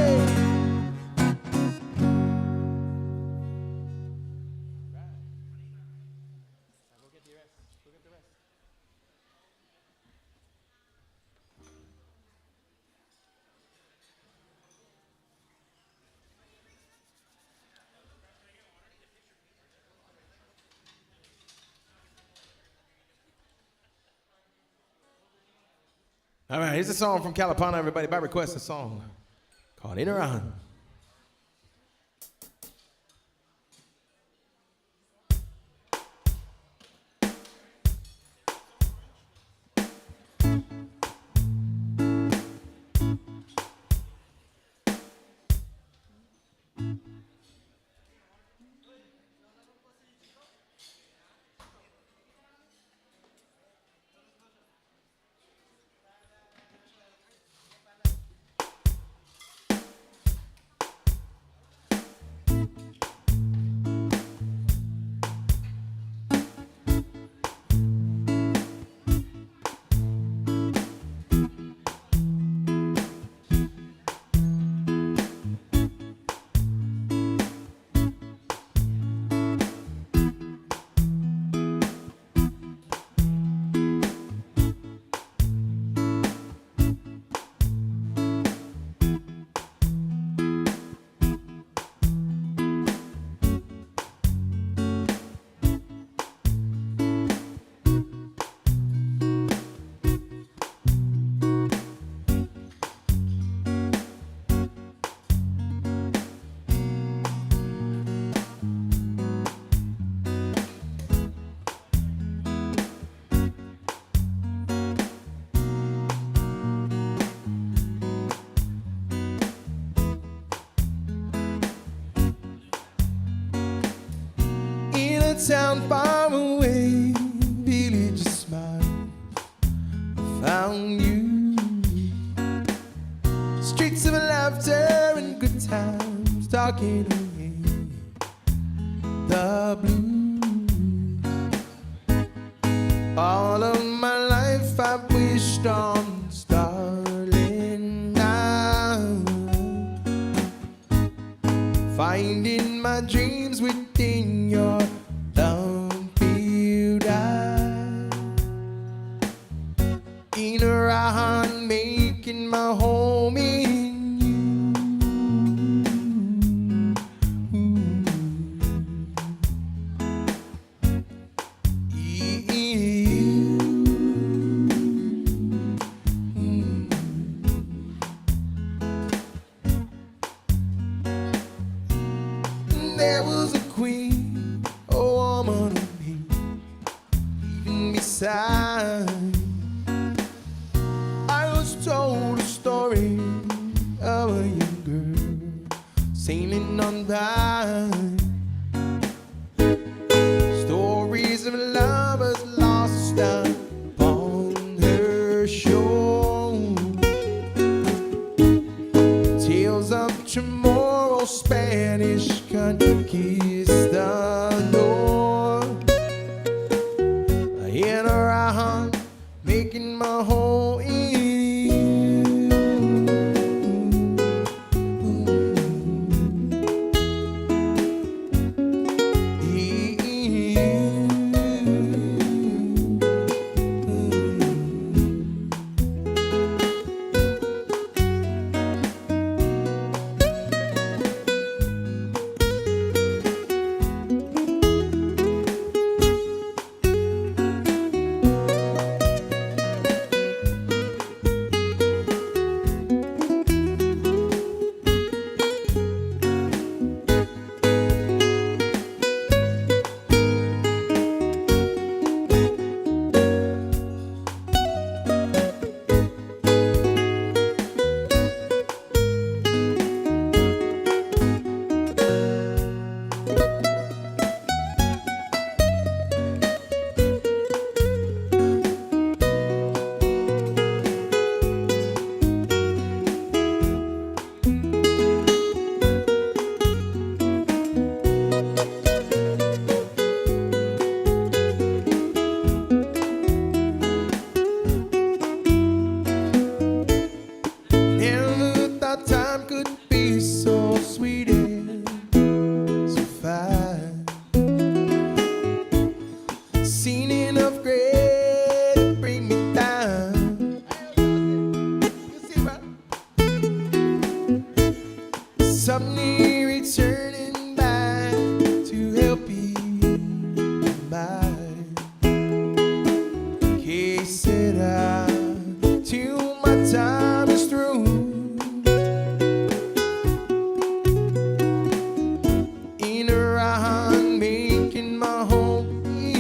All right, here's a song from Kalapana, everybody. By request, a song called Inarahan. Town far away, village smile, I found you. Streets of laughter and good times, talking away the blues. All of my storm, darling, now finding my dreams within your love-filled eyes, in around making my home in there was a queen, a woman of me, even beside. I was told a story of a young girl sailing on by. Stories of lovers lost upon her shore. Tales of tomorrow, Spanish conquistador, in around making my home in time could be so sweet and so fine. Seen enough gray to bring me down. You see, right? Suddenly returning back to help ease my case said till my time is through. Making my home in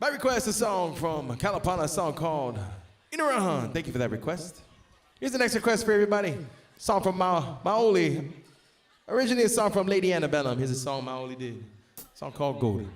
My request, a song from Kalapana, a song called Inarahan. Thank you for that request. Here's the next request for everybody. Song from Maoli. Originally a song from Lady Annabellum. Here's a song Maoli did. A song called Golden.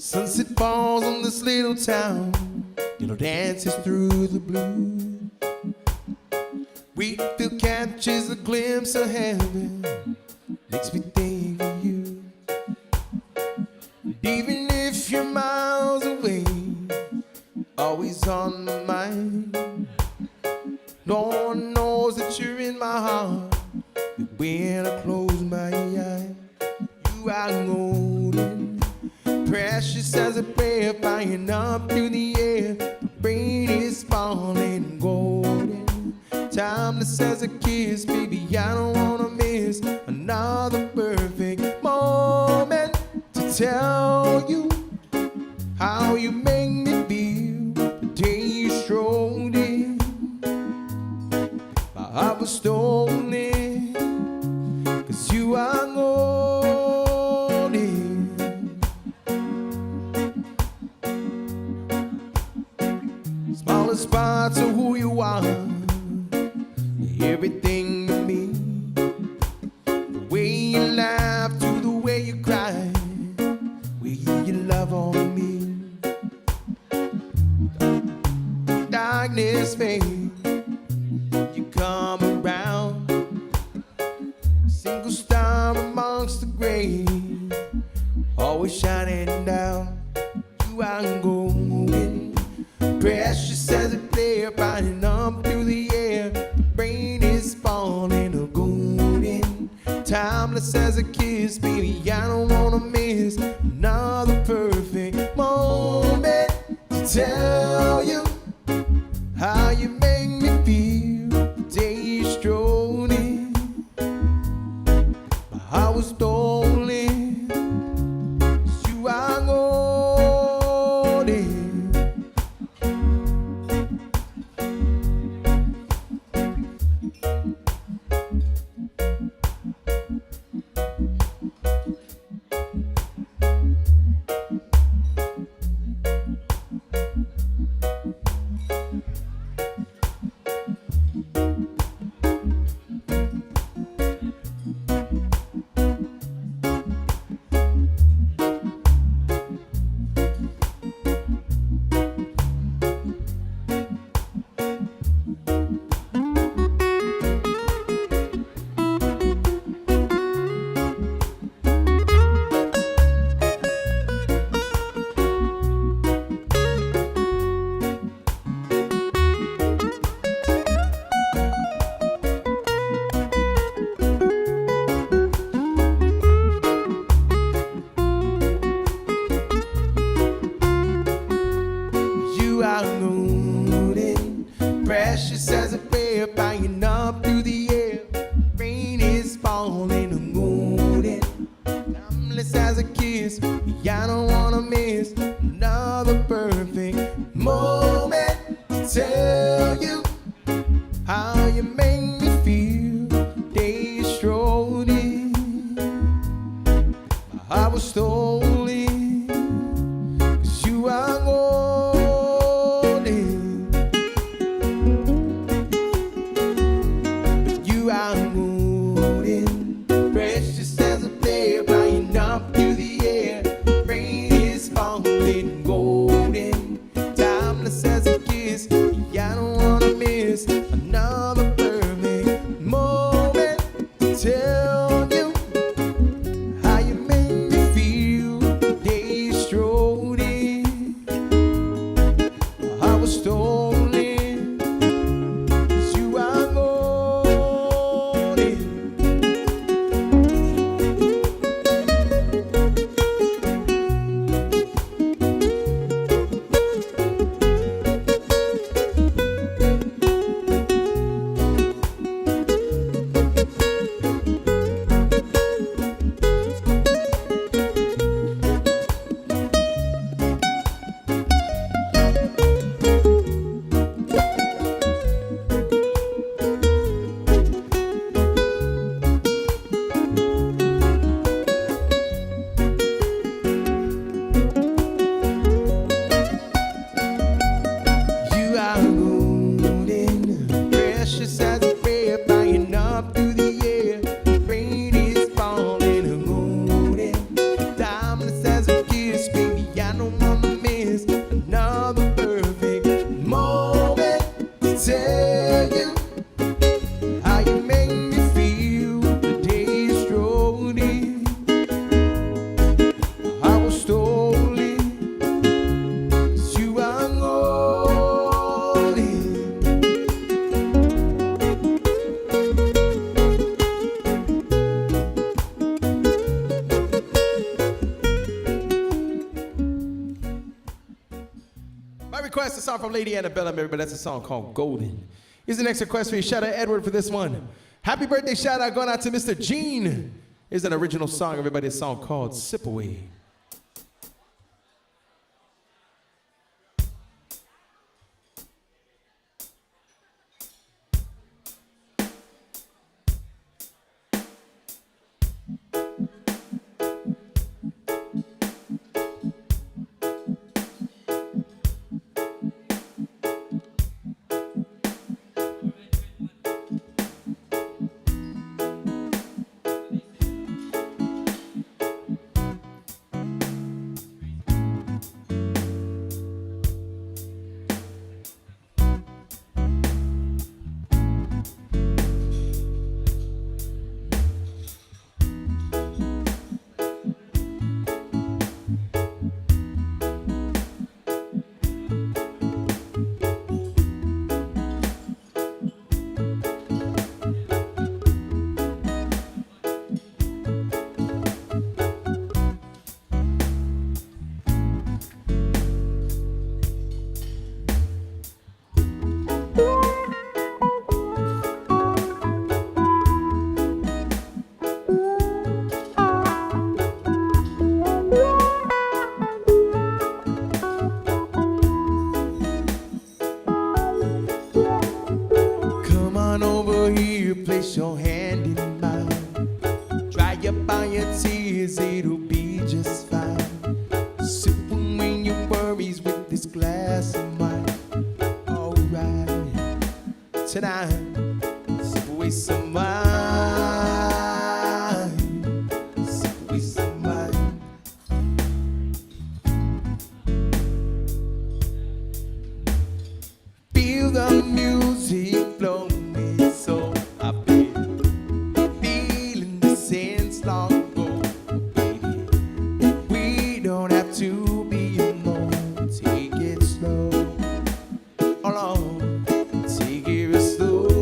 Sunset falls on this little town, little dances through the blue. Wheatfield catches a glimpse of heaven, makes me think of you. And even if you're miles away, always on my mind. No one knows that you're in my heart, but when I close my eyes, you are golden, precious as a prayer flying up through the air. The rain is falling golden, timeless as a kiss. Baby, I don't wanna miss another perfect moment to tell you how you make me feel the day you strolled in. My heart was stolen, 'cause you are golden. Smallest parts of who you are, everything to me. The way you laugh, to the way you cry, way you love on me. Darkness fades, you come around, single star amongst the gray, always shining down. You are golden, precious as a flare flying up through the air. The rain is falling, a golden, timeless as a kiss. Baby, I don't wanna miss another perfect moment to tell you how you make me feel the day you strolled in. My heart was stolen, 'cause you are golden. You are golden, precious as a prayer flying up through the air. Rain is falling, golden, timeless as a kiss. I don't wanna miss another perfect moment to tell you how you make me feel the day you strolled in. My heart was stolen, 'cause you are golden. But you are golden, precious as a flare flying up through the air. Rain is falling, golden, timeless as a kiss. I don't wanna miss another perfect moment to tell you how you make me feel the day you strolled in. My heart was stolen, 'cause you are golden. request, a song from Lady Annabella, everybody. That's a song called Golden. Here's the next request for you. Shout out Edward for this one. Happy birthday shout out going out to Mr. Gene. Here's an original song, everybody. A song called Sip Away. Place your hand in mine. Dry up all your tears, it'll be just fine. Sip away your worries with this glass of wine. Alright, tonight, sip away some wine. Sip away some wine. Feel the music flow me so. I've been feeling this since long ago, baby. We don't have to be alone. Take it slow. Hold on, take it slow.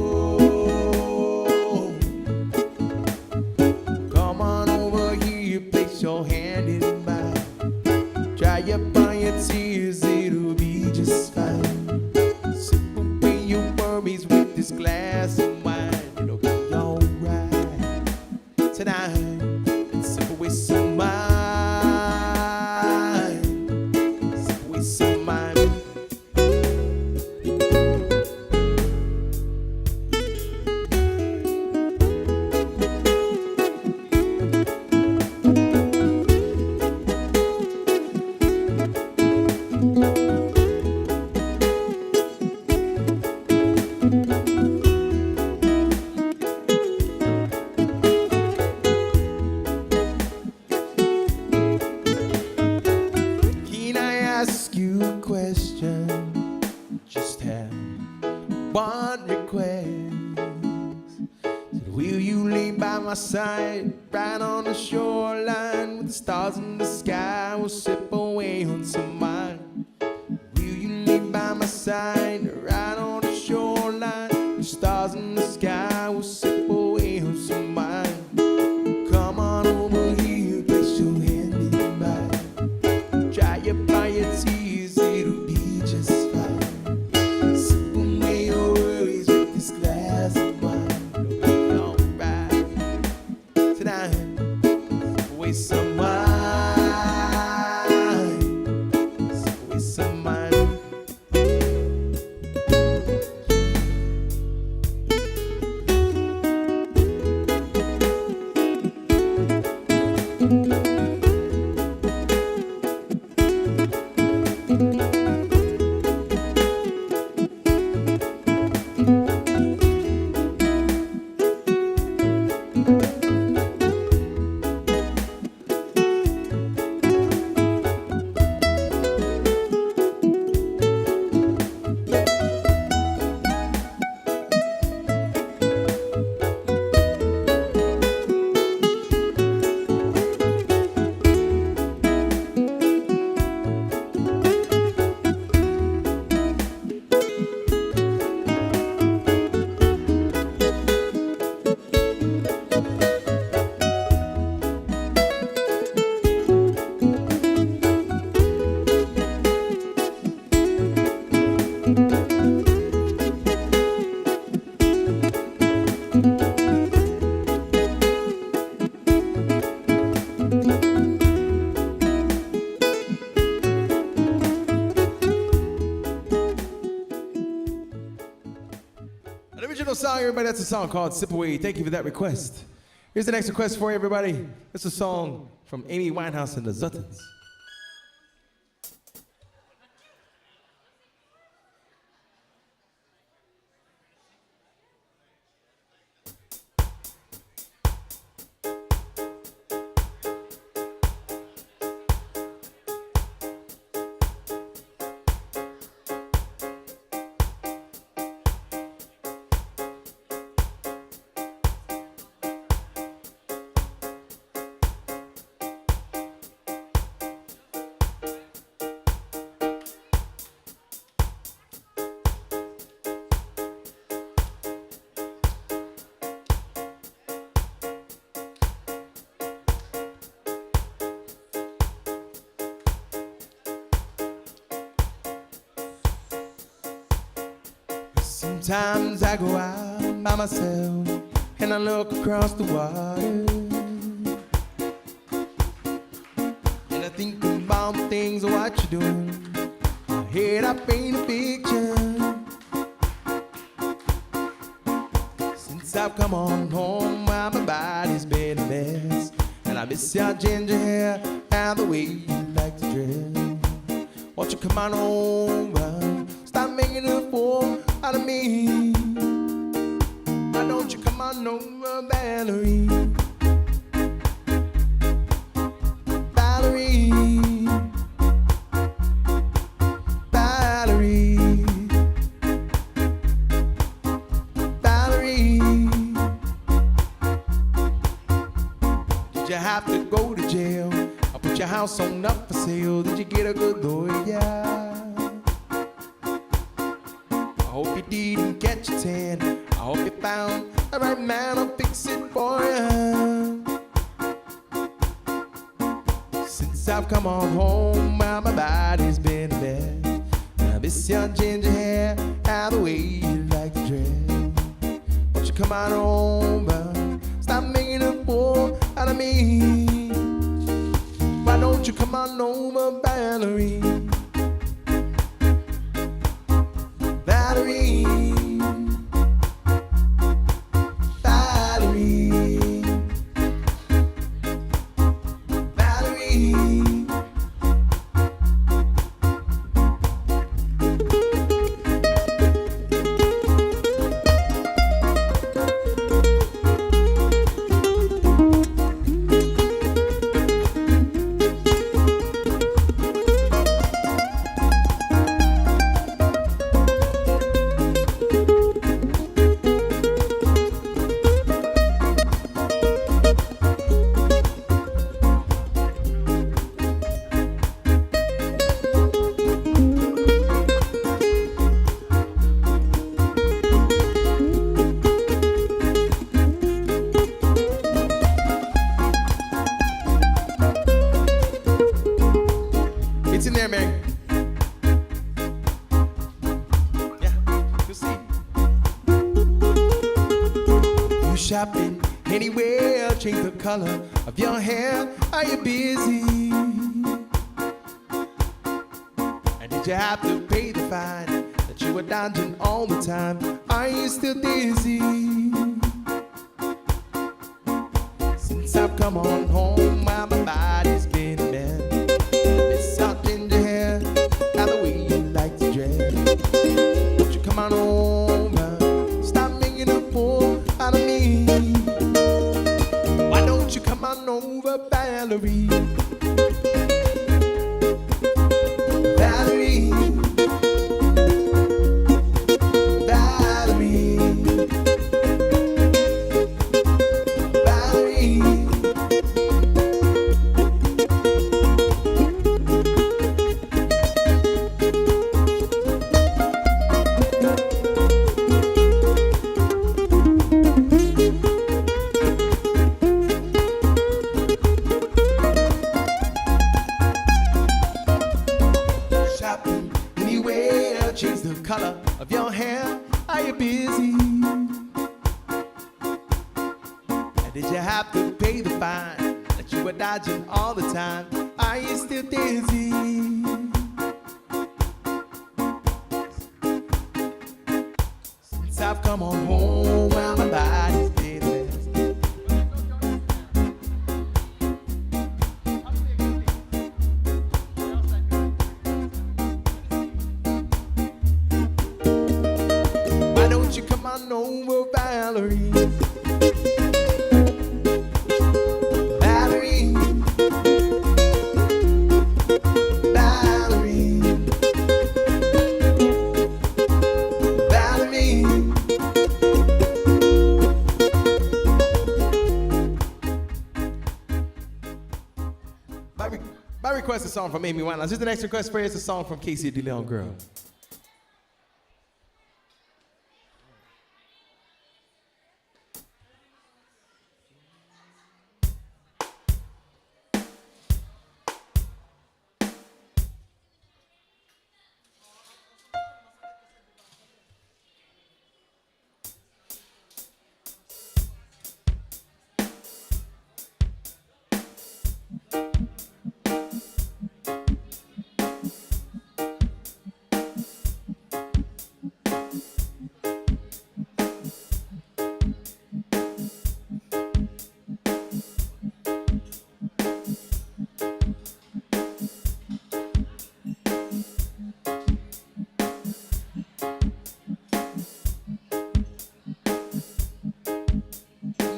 Come on over here, place your hand in mine. Dry up on your tears, it'll be just fine. Sip away your worries with this glass of wine. Tonight, and sip away some wine. Sip away some wine. Ask you a question, just have one request. Said, will you lay by my side, right on the shoreline, with the stars in the sky? We'll sip away on some wine. Will you lay by my side, right on the shoreline, with the stars in the sky? We'll sip away on some wine. Come on over here, place your hand in mine. Dry your tears, it'll be just fine. Sip away your worries with this glass of wine. It'll be alright tonight. Sip away some wine. Sip away some wine. song, everybody. That's a song called Sip Away. Thank you for that request. Here's the next request for you, everybody. It's a song from Amy Winehouse and the Zuttons. Sometimes I go out by myself and I look across the water, and I think about the things of what you're doing. In my head I paint a picture. Since I've come on home, my body's been a mess, and I miss your ginger hair and the way you like to dress. Won't you come on over, stop making a fool out of me? Why don't you come on over, Valerie? Valerie, Valerie, Valerie. Did you have to go to jail? I put your house on up for sale. Did you get a good lawyer? Yeah. I hope you didn't catch a tan. I hope you found the right man to fix it for you. Since I've come on home, my body's been a mess, and I miss your ginger hair and the way you like to dress. Won't you come on over, stop making a fool out of me? Why don't you come on over, Valerie? Valerie, Valerie, Valerie. It's in there, Mary. Yeah, you'll see. You shopping anywhere, change the color of your hair. Are you busy? And did you have to pay the fine that you were dodging all the time? Are you still dizzy? Since I've come on home, my body's been a mess. Miss your ginger hair and the way you like to dress. Won't you come on over, stop making a fool out of me? Why don't you come on over, Valerie? Valerie, Valerie, Valerie. Shopping anywhere, change the color of your hair. Are you busy? And did you have to pay the fine that you were dodging all the time? Are you still dizzy? Since I've come on home, My request is a song from Amy Winehouse. Here's the next request for you. It's a song from Casey DeLeon Girl.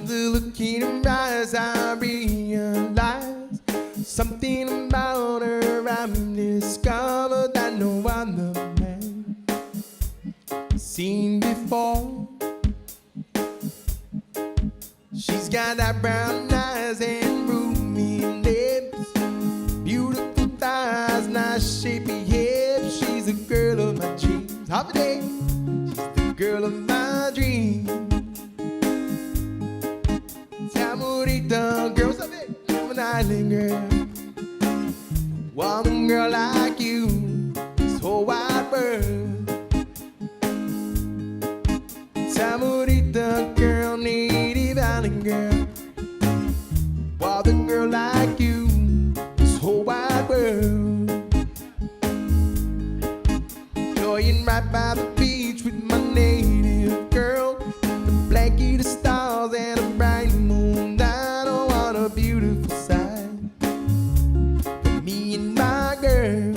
The look in her eyes, I realize something about her I've discovered that no other man seen before. She's got that brown eyes and roomy lips, beautiful thighs, nice shapy hips. She's the girl of my dreams. Happy day, she's the girl of my dreams. The girls of it, I'm an island girl. One girl like you, this whole wide world. Tamurita girl, native island girl. One girl like you, this whole wide world. Enjoying right by the beach with my native girl. The blanket of stars and a bright moon. A beautiful sight for me and my girl.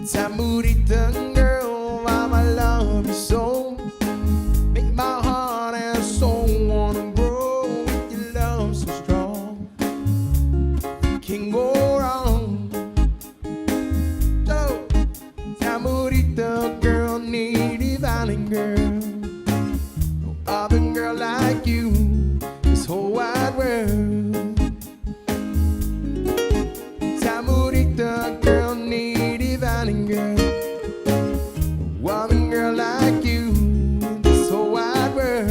Tamurita girl, I love you so. Make my heart and soul wanna grow with your love so strong. Can't go wrong. So, Tamurita girl, native island girl. No other girl like you. Whole wide world. Tamurita girl, native island girl. One girl like you, this whole wide world.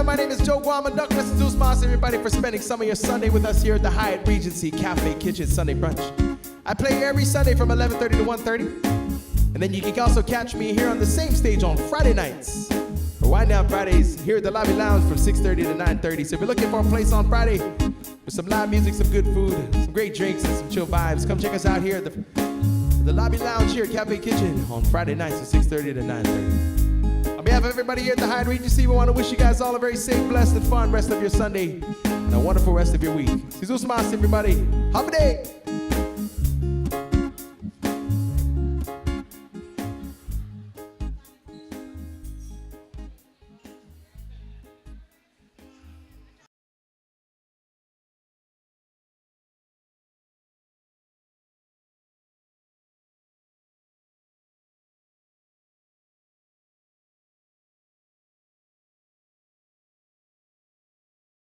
My name is Joe Guam, and Douglas Dusmas, everybody, for spending some of your Sunday with us here at the Hyatt Regency Cafe Kitchen Sunday Brunch. I play every Sunday from 11:30 to 1:30, and then you can also catch me here on the same stage on Friday nights. For Wind Down Fridays here at the Lobby Lounge from 6:30 to 9:30. So if you're looking for a place on Friday with some live music, some good food, some great drinks, and some chill vibes, come check us out here at the Lobby Lounge here at Cafe Kitchen on Friday nights from 6:30 to 9:30. On behalf of everybody here at the Hyatt Regency, we want to wish you guys all a very safe, blessed, and fun rest of your Sunday and a wonderful rest of your week. Sizus Mas, everybody. Happy day!